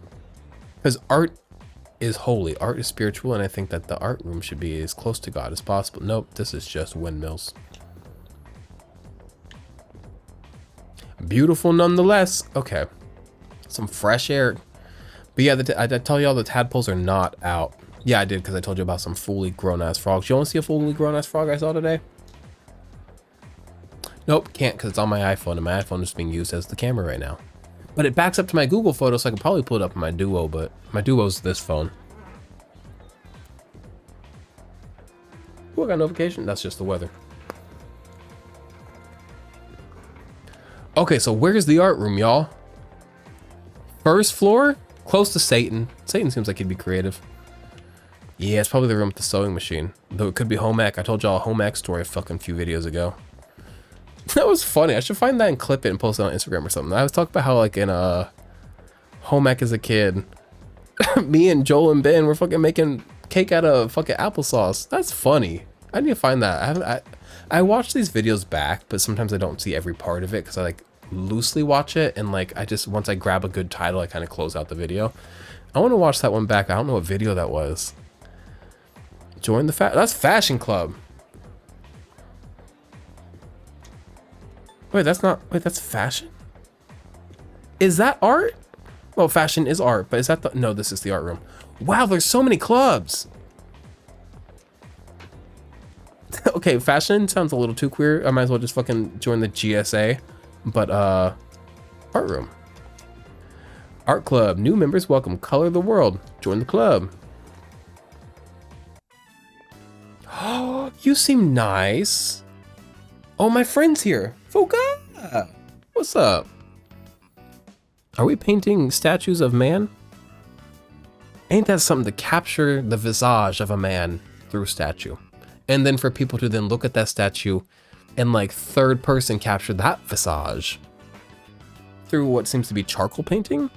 Because art is holy. Art is spiritual, and I think that the art room should be as close to God as possible. Nope, this is just windmills. Beautiful nonetheless. Okay. Some fresh air. But yeah, I tell y'all the tadpoles are not out. Yeah, I did, because I told you about some fully grown-ass frogs. You want to see a fully grown-ass frog I saw today? Nope, can't because it's on my iPhone and my iPhone is being used as the camera right now. But it backs up to my Google photo, so I could probably pull it up on my Duo, but my Duo's this phone. Ooh, I got a notification. That's just the weather. Okay, so where's the art room, y'all? First floor? Close to Satan. Satan seems like he'd be creative. Yeah, it's probably the room with the sewing machine. Though it could be home ec. I told y'all a home ec story a fucking few videos ago. That was funny. I should find that and clip it and post it on Instagram or something. I was talking about how like in home ec as a kid, me and Joel and Ben were fucking making cake out of fucking applesauce. That's funny. I need to find that. I watch these videos back, but sometimes I don't see every part of it because I like loosely watch it, and like I just once I grab a good title, I kind of close out the video. I want to watch that one back. I don't know what video that was. Join the that's Fashion Club. Wait, that's not. Wait, that's fashion? Is that art? Well, fashion is art, but is that the. No, this is the art room. Wow, there's so many clubs. Okay, fashion sounds a little too queer. I might as well just fucking join the GSA. But, art room. Art club. New members welcome. Color the world. Join the club. Oh, you seem nice. Oh, my friend's here. Fuga! What's up? Are we painting statues of man? Ain't that something to capture the visage of a man through statue? And then for people to then look at that statue and like third person capture that visage through what seems to be charcoal painting?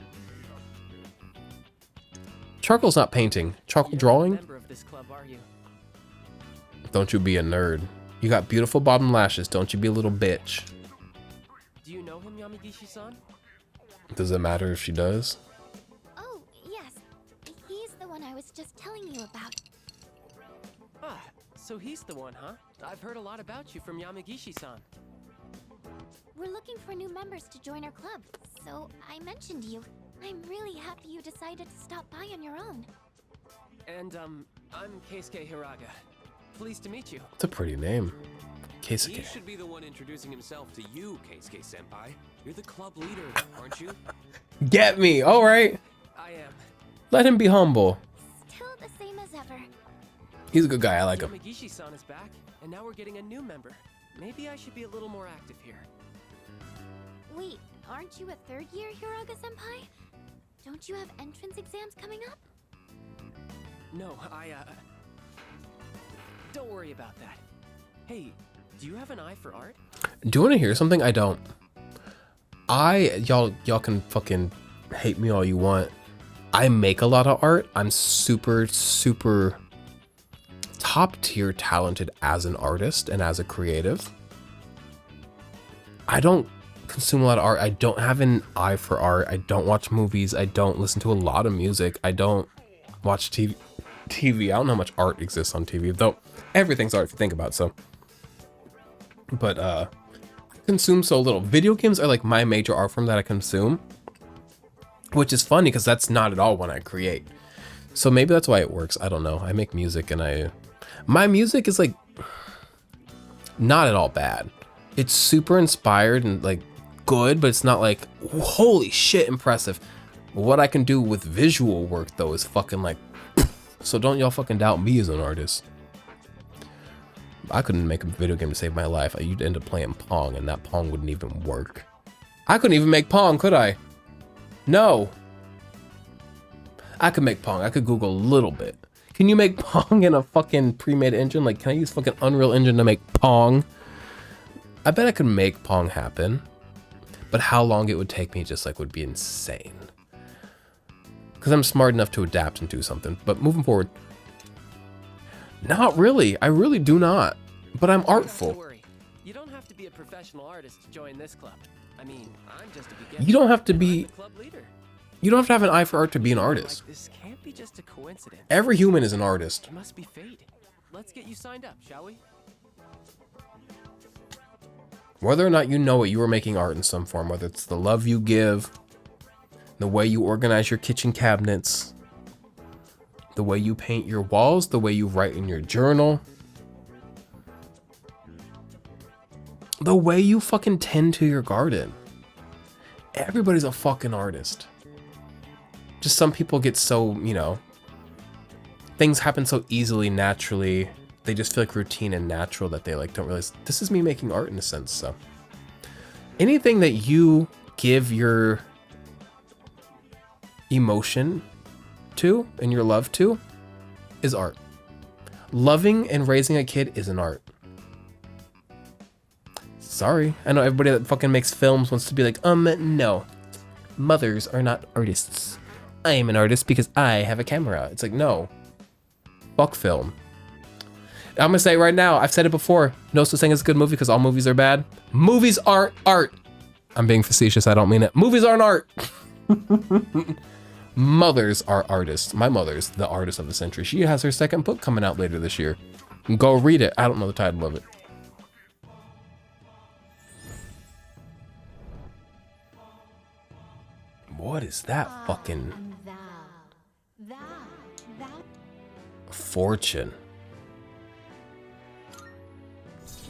Charcoal's not painting. Charcoal drawing? Member of this club, are you? Don't you be a nerd. You got beautiful bottom lashes. Don't you be a little bitch. Do you know him, Yamagishi-san? Does it matter if she does? Oh, yes. He's the one I was just telling you about. Ah, so he's the one, huh? I've heard a lot about you from Yamagishi-san. We're looking for new members to join our club, so I mentioned you. I'm really happy you decided to stop by on your own. And, I'm Keisuke Hiraga. Pleased to meet you. It's a pretty name. He Keisuke. should be the one introducing himself to you, Keisuke-senpai. You're the club leader, aren't you? Get me! Alright. I am. Let him be humble. Still the same as ever. He's a good guy. I like him. Yamagishi-san is back, and now we're getting a new member. Maybe I should be a little more active here. Wait, aren't you a third year Hiraga-senpai? Don't you have entrance exams coming up? No, don't worry about that. Hey, do you have an eye for art? Do you want to hear something? I don't. Y'all can fucking hate me all you want. I make a lot of art. I'm super top tier talented as an artist and as a creative. I don't consume a lot of art. I don't have an eye for art. I don't watch movies. I don't listen to a lot of music. I don't watch TV. I don't know how much art exists on TV, though everything's art if you think about it, so. But I consume so little. Video games are like my major art form that I consume, which is funny because that's not at all when I create. So maybe that's why it works. I don't know. I make music and my music is like not at all bad. It's super inspired and like good, but it's not like holy shit impressive. What I can do with visual work though is fucking like, so don't y'all fucking doubt me as an artist. I couldn't make a video game to save my life. You'd end up playing Pong and that Pong wouldn't even work. I couldn't even make Pong, could I? No. I could make Pong. I could Google a little bit. Can you make Pong in a fucking pre-made engine? Like, can I use fucking Unreal Engine to make Pong? I bet I could make Pong happen. But how long it would take me just like would be insane. Because I'm smart enough to adapt and do something. But moving forward. Not really. I really do not. But I'm artful. Don't worry. You don't have to be a professional artist to join this club. I mean, I'm just a beginner. You don't have to and be... I'm the club leader. You don't have to have an eye for art to be an artist. Like, this can't be just a coincidence. Every human is an artist. It must be fate. Let's get you signed up, shall we? Whether or not you know it, you are making art in some form. Whether it's the love you give, the way you organize your kitchen cabinets, the way you paint your walls, the way you write in your journal. The way you fucking tend to your garden. Everybody's a fucking artist. Just some people get so, you know, things happen so easily, naturally. They just feel like routine and natural that they like don't realize this is me making art in a sense. So anything that you give your emotion to and your love to is art. Loving and raising a kid is an art. Sorry, I know everybody that fucking makes films wants to be like, no, mothers are not artists. I am an artist because I have a camera. It's like, no, fuck film. I'm gonna say it right now, I've said it before, no such thing as a good movie because all movies are bad. Movies aren't art. I'm being facetious, I don't mean it. Movies aren't art. Mothers are artists. My mother's the artist of the century. She has her second book coming out later this year. Go read it. I don't know the title of it. What is that fucking fortune?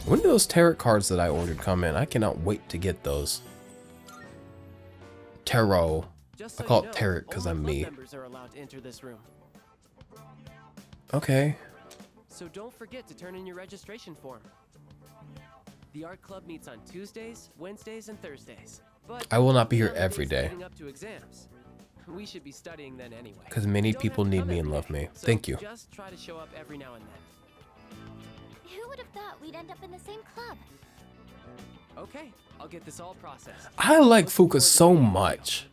When do those tarot cards that I ordered come in? I cannot wait to get those. Tarot. I call it tarot because I'm me. Okay. So don't forget to turn in your registration form. The art club meets on Tuesdays, Wednesdays, and Thursdays. But I will not be here every day. up to exams. We should be studying then anyway. Because many people need me and love me. So thank you. Just try to show up every now and then. Who would have thought we'd end up in the same club? Okay, I'll get this all processed. I like Fuka so much.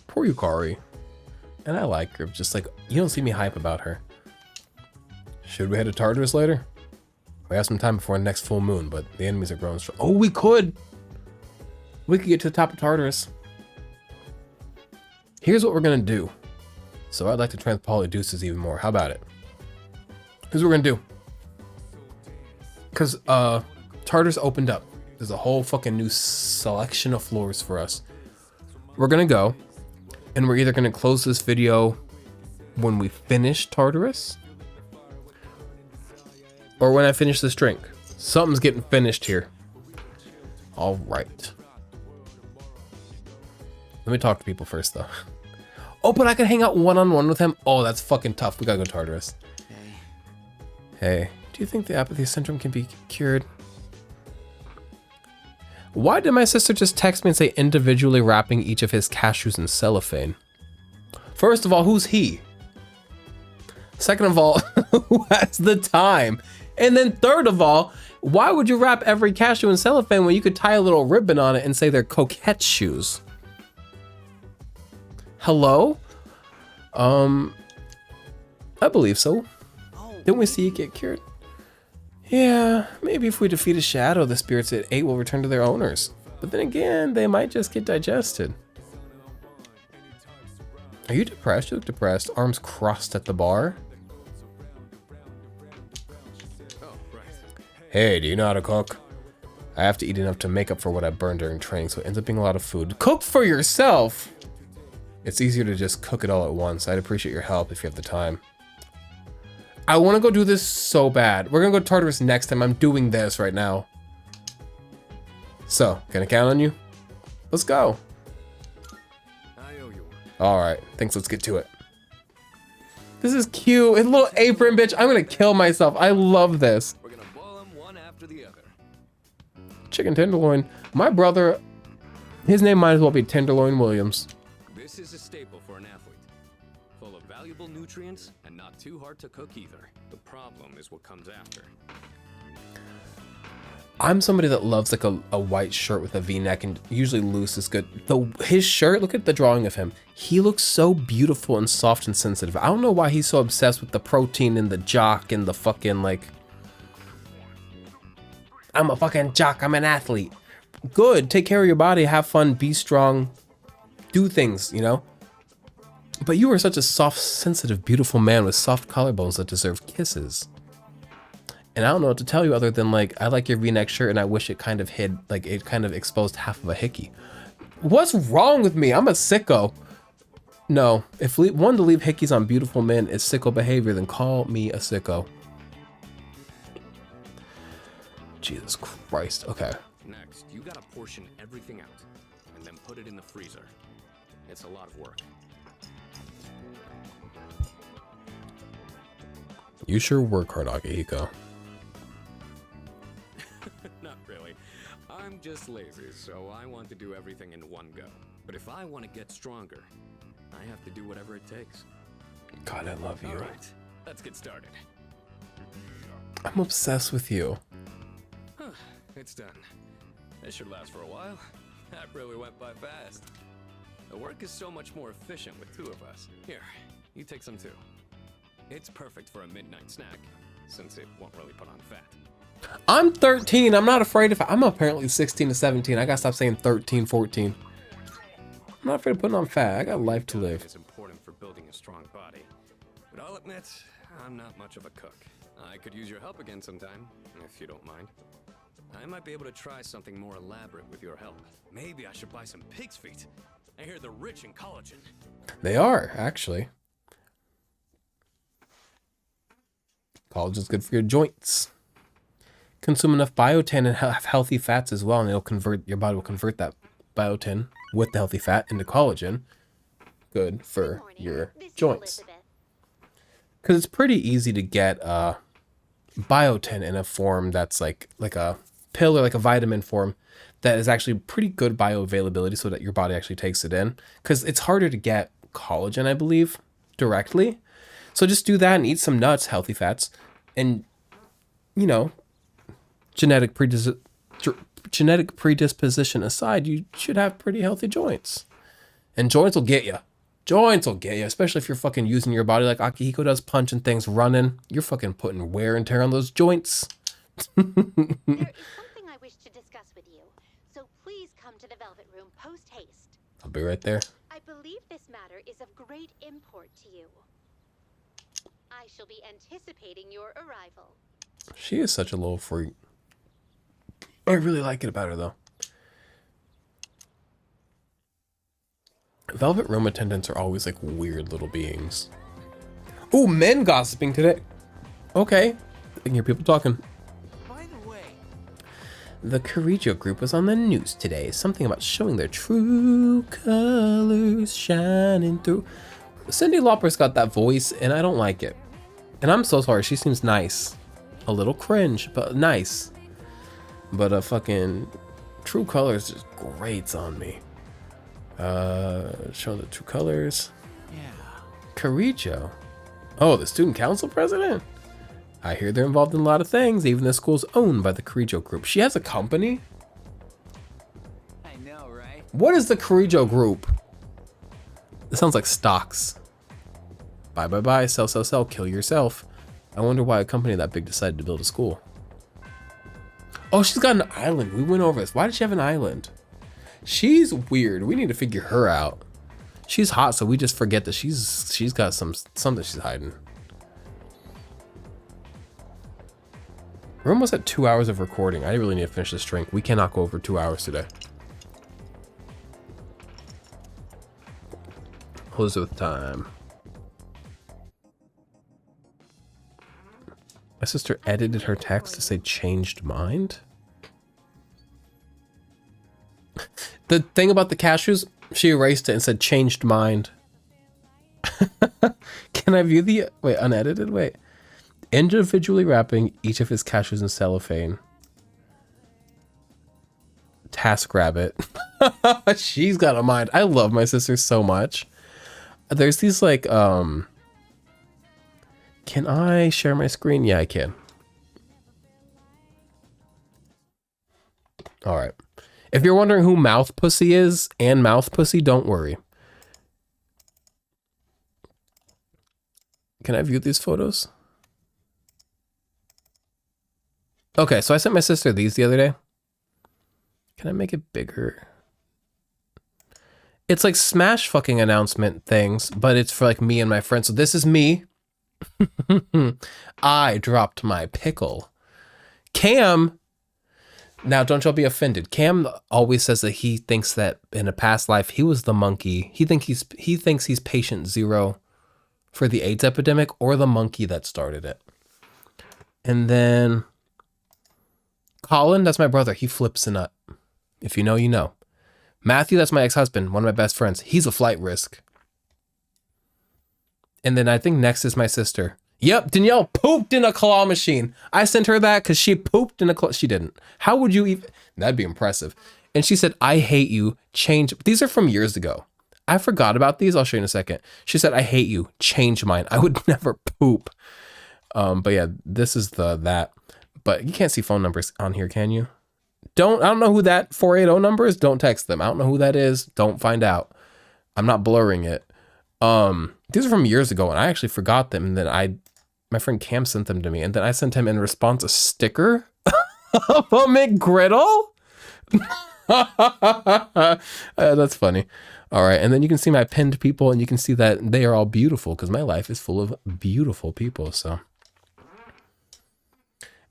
Poor Yukari. And I like her, just like, you don't see me hype about her. Should we head to Tartarus later? We have some time before next full moon, but the enemies are growing strong. Oh, we could! We could get to the top of Tartarus. Here's what we're gonna do. So I'd like to try Polydeuces even more. How about it? Here's what we're gonna do. Because Tartarus opened up. There's a whole fucking new selection of floors for us. We're gonna go, and we're either gonna close this video when we finish Tartarus, or when I finish this drink. Something's getting finished here. All right. Let me talk to people first, though. Oh, but I can hang out one-on-one with him? Oh, that's fucking tough. We gotta go Tartarus. Hey, do you think the apathy syndrome can be cured? Why did my sister just text me and say individually wrapping each of his cashews in cellophane? First of all, who's he? Second of all, who has the time? And then third of all, why would you wrap every cashew in cellophane when you could tie a little ribbon on it and say they're coquette shoes? Hello? I believe so. Didn't we see it get cured? Yeah, maybe if we defeat a shadow, the spirits it ate will return to their owners. But then again, they might just get digested. Are you depressed? You look depressed. Arms crossed at the bar. Hey, do you know how to cook? I have to eat enough to make up for what I burned during training, so it ends up being a lot of food. Cook for yourself! It's easier to just cook it all at once. I'd appreciate your help if you have the time. I want to go do this so bad. We're gonna go to Tartarus next time. I'm doing this right now. So, can I count on you? Let's go. All right, thanks. Let's get to it. This is cute. It's a little apron, bitch. I'm gonna kill myself. I love this. We're gonna boil them one after the other. Chicken tenderloin. My brother, his name might as well be Tenderloin Williams. This is a staple for an athlete. Full of valuable nutrients and not too hard to cook either. The problem is what comes after. I'm somebody that loves like a white shirt with a V-neck, and usually loose is good. His shirt, look at the drawing of him. He looks so beautiful and soft and sensitive. I don't know why he's so obsessed with the protein and the jock and the fucking like, I'm a fucking jock, I'm an athlete. Good, take care of your body, have fun, be strong, do things, you know? But you are such a soft, sensitive, beautiful man with soft collarbones that deserve kisses. And I don't know what to tell you other than like, I like your V-neck shirt and I wish it kind of hid, like it kind of exposed half of a hickey. What's wrong with me? I'm a sicko. No. If one to leave hickeys on beautiful men is sicko behavior, then call me a sicko. Jesus Christ. Okay. Next, you gotta portion everything out and then put it in the freezer. It's a lot of work. You sure work hard, Akihiko. Not really. I'm just lazy, so I want to do everything in one go. But if I want to get stronger, I have to do whatever it takes. God, I love you. All right, let's get started. I'm obsessed with you. It's done. This should last for a while. That really went by fast. The work is so much more efficient with two of us. Here, you take some too. It's perfect for a midnight snack, since it won't really put on fat. I'm 13. I'm not afraid of... I'm apparently 16 to 17. I gotta stop saying 13, 14. I'm not afraid of putting on fat. I got life to live. It's important for building a strong body. But I'll admit, I'm not much of a cook. I could use your help again sometime, if you don't mind. I might be able to try something more elaborate with your help. Maybe I should buy some pig's feet. I hear they're rich in collagen. They are, actually. Collagen's good for your joints. Consume enough biotin and have healthy fats as well, and your body will convert that biotin with the healthy fat into collagen. Good for your joints. Because it's pretty easy to get biotin in a form that's like a pill or like a vitamin form that is actually pretty good bioavailability so that your body actually takes it in. Because it's harder to get collagen, I believe, directly. So just do that and eat some nuts, healthy fats, and, you know, genetic predisposition aside, you should have pretty healthy joints. And joints will get you. Joints will get you, especially if you're fucking using your body like Akihiko does, punching things, running. You're fucking putting wear and tear on those joints. There is something I wish to discuss with you, so please come to the Velvet Room post-haste. I'll be right there. I believe this matter is of great import to you. I shall be anticipating your arrival. She is such a little freak. I really like it about her, though. Velvet Room attendants are always like weird little beings. Ooh, men gossiping today. Okay. I can hear people talking. By the way, The Corregio group was on the news today. Something about showing their true colors shining through. Cyndi Lauper's got that voice, and I don't like it. And I'm so sorry. She seems nice. A little cringe, but nice. But a fucking True Colors just grates on me. Show the true colors. yeah. Corregio. Oh, the student council president? I hear they're involved in a lot of things. Even the school's owned by the Corregio group. She has a company? I know, right? What is the Corregio group? It sounds like stocks. Buy, buy, buy, sell, sell, sell, kill yourself. I wonder why a company that big decided to build a school. Oh, she's got an island. We went over this. Why did she have an island? She's weird. We need to figure her out. She's hot, so we just forget that she's got something she's hiding. We're almost at 2 hours of recording. I really need to finish this drink. We cannot go over 2 hours today. Elizabeth time. My sister edited her text to say changed mind. The thing about the cashews, she erased it and said changed mind. Can I view the... Wait, unedited? Wait. Individually wrapping each of his cashews in cellophane. TaskRabbit. She's got a mind. I love my sister so much. There's these like, can I share my screen? Yeah, I can. All right. If you're wondering who Mouth Pussy is and Mouth Pussy, don't worry. Can I view these photos? Okay, so I sent my sister these the other day. Can I make it bigger? It's like Smash fucking announcement things, but it's for like me and my friends. So this is me. I dropped my pickle. Cam Now, don't y'all be offended. Cam always says that he thinks that in a past life he was the monkey. He thinks he's patient 0 for the AIDS epidemic or the monkey that started it. And then Colin, that's my brother. He flips a nut. If you know, you know. Matthew, that's my ex-husband, one of my best friends. He's a flight risk. And then I think next is my sister. Yep, Danielle pooped in a claw machine. I sent her that because she pooped in a claw. She didn't. How would you even? That'd be impressive. And she said, I hate you. Change. These are from years ago. I forgot about these. I'll show you in a second. She said, I hate you. Change mine. I would never poop. But yeah, this is that. But you can't see phone numbers on here, can you? I don't know who that 480 number is. Don't text them. I don't know who that is. Don't find out. I'm not blurring it. These are from years ago and I actually forgot them. And then my friend Cam sent them to me. And then I sent him in response a sticker of a McGriddle. That's funny. All right. And then you can see my pinned people and you can see that they are all beautiful because my life is full of beautiful people. So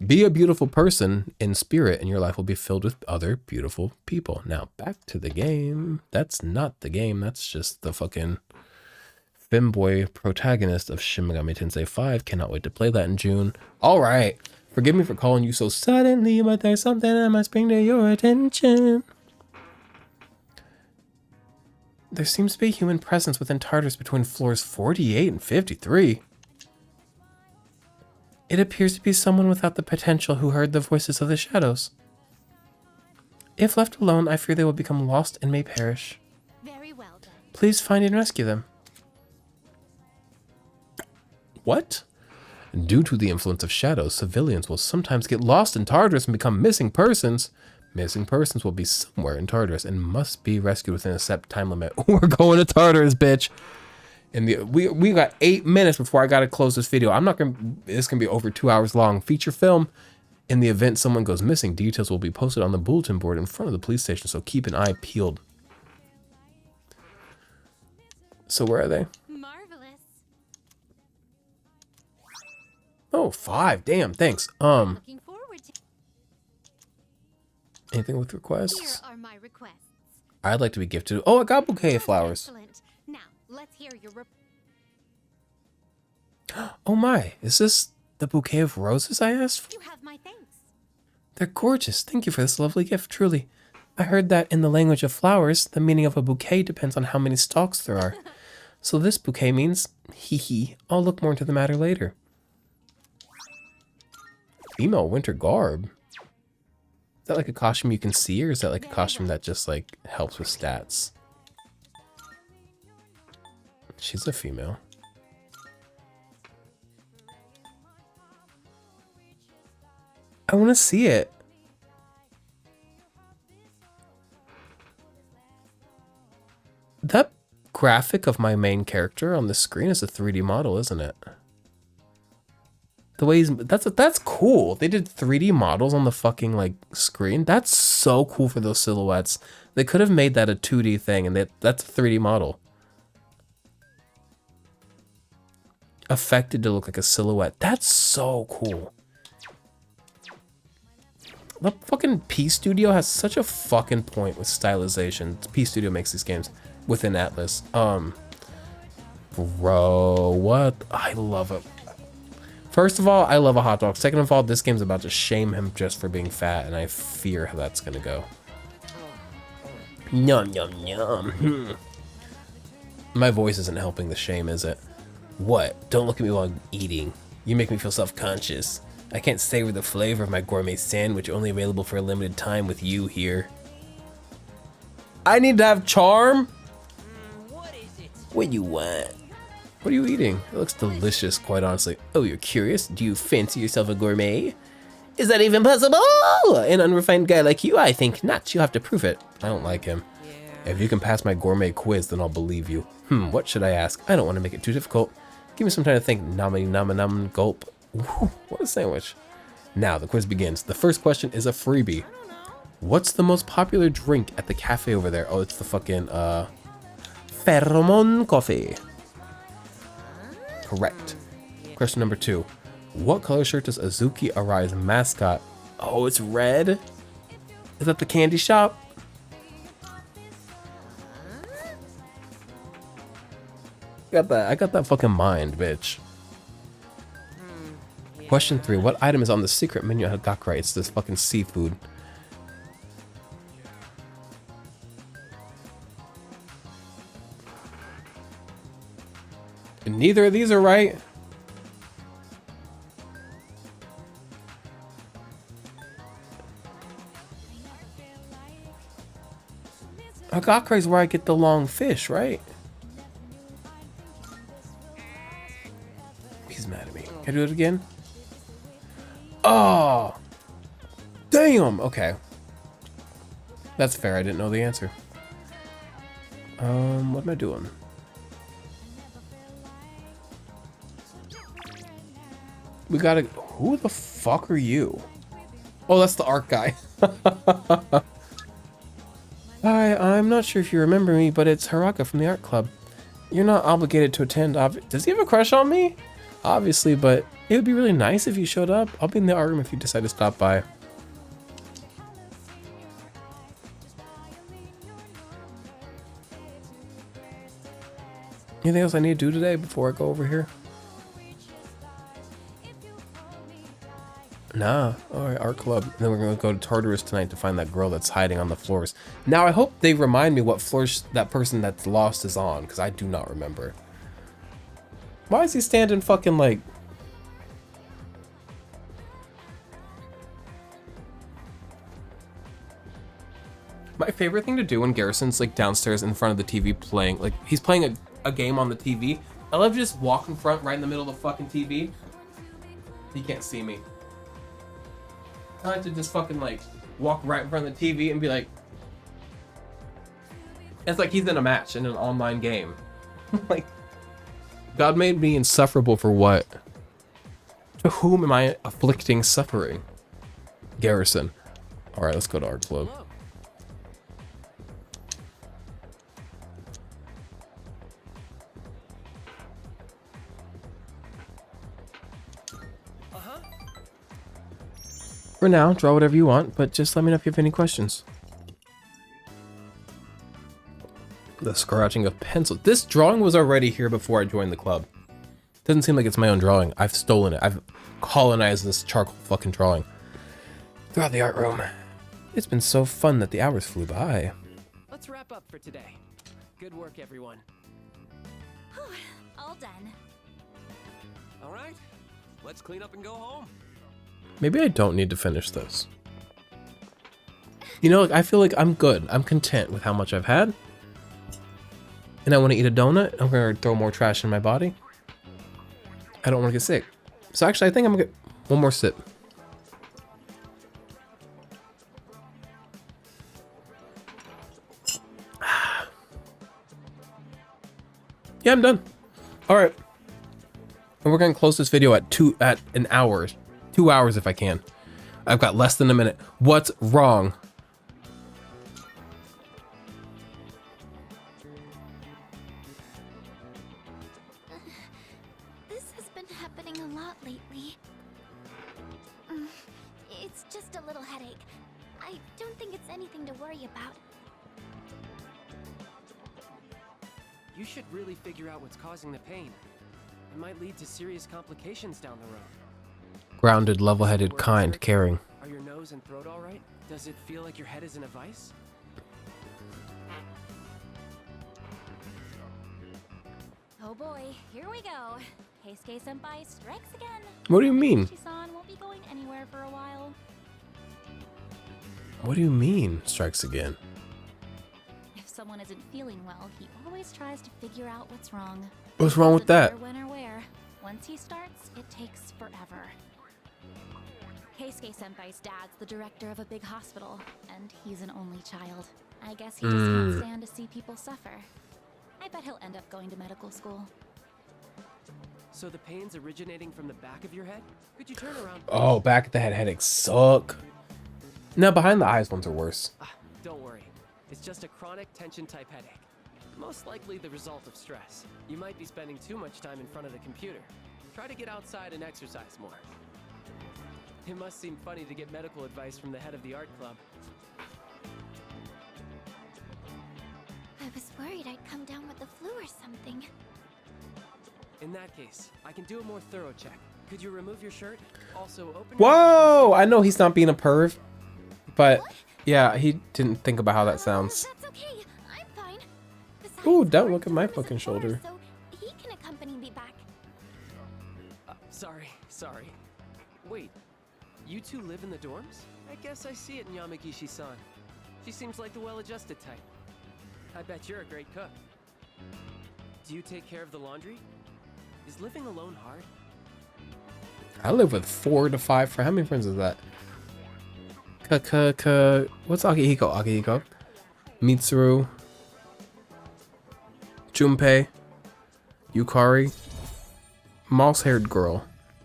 be a beautiful person in spirit and your life will be filled with other beautiful people. Now back to the game. That's not the game. That's just the fucking femboy protagonist of Shin Megami Tensei 5. Cannot wait to play that in June. All right. Forgive me for calling you so suddenly, but there's something I must bring to your attention. There seems to be a human presence within Tartarus between floors 48 and 53. It appears to be someone without the potential who heard the voices of the shadows. If left alone, I fear they will become lost and may perish. Very well done. Please find and rescue them. What? Due to the influence of shadows, civilians will sometimes get lost in Tartarus and become missing persons. Missing persons will be somewhere in Tartarus and must be rescued within a set time limit. We're going to Tartarus, bitch. And we got 8 minutes before I gotta close this video. It's gonna be over 2 hours long. Feature film. In the event someone goes missing, details will be posted on the bulletin board in front of the police station, so keep an eye peeled. So where are they? Marvelous. Oh, 5. Damn, thanks. Looking forward to. Anything with Here requests? are my requests. I'd like to be gifted. Oh, I got a bouquet of flowers. Excellent. Now, let's hear your Oh my, is this the bouquet of roses I asked for? You have my thanks. They're gorgeous. Thank you for this lovely gift, truly. I heard that in the language of flowers, the meaning of a bouquet depends on how many stalks there are. So this bouquet means, hee hee. I'll look more into the matter later. Female winter garb. Is that like a costume you can see, or is that like a costume that just like helps with stats? She's a female. I want to see it. That graphic of my main character on the screen is a 3D model, isn't it? The way he's that's cool. They did 3D models on the fucking like screen. That's so cool for those silhouettes. They could have made that a 2D thing, and that's a 3D model. Affected to look like a silhouette. That's so cool. The fucking P Studio has such a fucking point with stylization. P Studio makes these games within Atlas. Bro, what? I love it. First of all, I love a hot dog. Second of all, this game's about to shame him just for being fat, and I fear how that's gonna go. Yum, yum, yum. My voice isn't helping the shame, is it? What? Don't look at me while I'm eating. You make me feel self-conscious. I can't savor the flavor of my gourmet sandwich, only available for a limited time with you here. I need to have charm? What is it? What do you want? What are you eating? It looks delicious, quite honestly. Oh, you're curious? Do you fancy yourself a gourmet? Is that even possible? An unrefined guy like you? I think not. You'll have to prove it. I don't like him. If you can pass my gourmet quiz, then I'll believe you. What should I ask? I don't want to make it too difficult. Give me some time to think. Nami, nama, nam, gulp. Whew, what a sandwich. Now, the quiz begins. The first question is a freebie. What's the most popular drink at the cafe over there? Oh, it's the fucking, Pheromone Coffee. Correct. Question number 2. What color shirt does Azuki Arai's mascot? Oh, it's red? Is that the candy shop? I got that fucking mind, bitch. Question 3. What item is on the secret menu at Gakrai? It's this fucking seafood. And neither of these are right. Gakrai is where I get the long fish, right? He's mad at me. Can I do it again? Oh! Damn! Okay. That's fair. I didn't know the answer. What am I doing? We gotta... Who the fuck are you? Oh, that's the art guy. Hi, I'm not sure if you remember me, but it's Haraka from the art club. You're not obligated to attend. Does he have a crush on me? Obviously, but it would be really nice if you showed up. I'll be in the art room if you decide to stop by. Anything else I need to do today before I go over here? Nah. Alright, art club. And then we're gonna go to Tartarus tonight to find that girl that's hiding on the floors. Now I hope they remind me what floors that person that's lost is on, because I do not remember. Why is he standing fucking like... My favorite thing to do when Garrison's like downstairs in front of the TV playing, like he's playing a game on the TV. I love just walk in front right in the middle of the fucking TV. He can't see me. I like to just fucking like walk right in front of the TV and be like, it's like he's in a match in an online game. Like, God made me insufferable for what? To whom am I afflicting suffering? Garrison. All right, let's go to art club. For now, draw whatever you want, but just let me know if you have any questions. The scratching of pencil. This drawing was already here before I joined the club. Doesn't seem like it's my own drawing. I've stolen it. I've colonized this charcoal fucking drawing. Throughout the art room. It's been so fun that the hours flew by. Let's wrap up for today. Good work, everyone. All done. All right, let's clean up and go home. Maybe I don't need to finish this. You know, like, I feel like I'm good. I'm content with how much I've had. And I want to eat a donut. I'm going to throw more trash in my body. I don't want to get sick. So actually, I think I'm going to get one more sip. Yeah, I'm done. All right. And we're going to close this video at an hour. 2 hours if I can. I've got less than a minute. What's wrong? This has been happening a lot lately. It's just a little headache. I don't think it's anything to worry about. You should really figure out what's causing the pain. It might lead to serious complications down the road. Grounded, level-headed, kind, caring. Are your nose and throat all right? Does it feel like your head is in a vice? Oh boy, here we go. Keisuke-senpai strikes again. What do you mean? Shisan won't be going anywhere for a while. What do you mean, strikes again? If someone isn't feeling well, he always tries to figure out what's wrong. What's wrong with that? When or where. Once he starts, it takes forever. Keisuke-senpai's dad's the director of a big hospital, and he's an only child. I guess he just can't stand to see people suffer. I bet he'll end up going to medical school. So the pain's originating from the back of your head? Could you turn around? Oh, back of the head headaches suck. No, behind the eyes ones are worse. Don't worry. It's just a chronic tension type headache. Most likely the result of stress. You might be spending too much time in front of the computer. Try to get outside and exercise more. It must seem funny to get medical advice from the head of the art club. worried I'd come down with the flu or something. In that case, I can do a more thorough check. Could you remove your shirt? Also, open. Whoa! I know he's not being a perv, but yeah, he didn't think about how that sounds. That's okay. I'm fine. Besides, Ooh, don't look at Arthur my was fucking at shoulder. war, So he can accompany me back. Sorry. Wait, you two live in the dorms? I guess I see it in Yamagishi-san. She seems like the well-adjusted type. I bet you're a great cook. Do you take care of the laundry? Is living alone hard? I live with 4 to 5 friends. How many friends is that? What's Akihiko? Akihiko, Mitsuru, Junpei, Yukari, mouse-haired girl,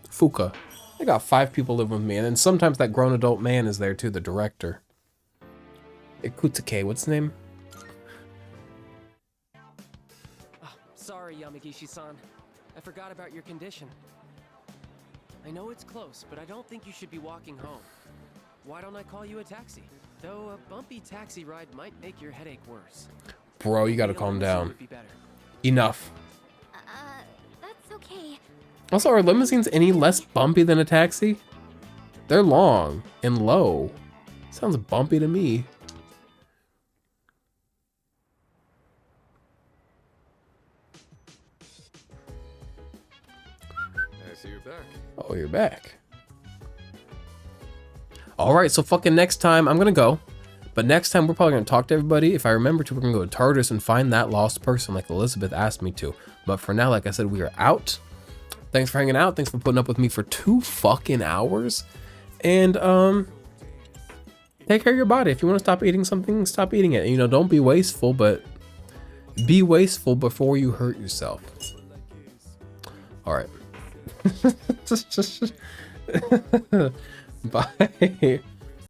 Fuka. I got 5 people living with me, and then sometimes that grown adult man is there too, the director. Ikutake, what's his name? Oh, sorry, Yamagishi-san. I forgot about your condition. I know it's close, but I don't think you should be walking home. Why don't I call you a taxi? Though a bumpy taxi ride might make your headache worse. Bro, you gotta Maybe a calm limousine down. would be better. Enough. That's okay. Also, are limousines any less bumpy than a taxi? They're long and low. Sounds bumpy to me. I see you're back. Oh, you're back. All right, so fucking next time I'm gonna go, but next time we're probably gonna talk to everybody. If I remember to, we're gonna go to Tartarus and find that lost person like Elizabeth asked me to. But for now, like I said, we are out. Thanks for hanging out. Thanks for putting up with me for 2 fucking hours. And take care of your body. If you want to stop eating something, stop eating it. You know, don't be wasteful, but be wasteful before you hurt yourself. All right. Bye.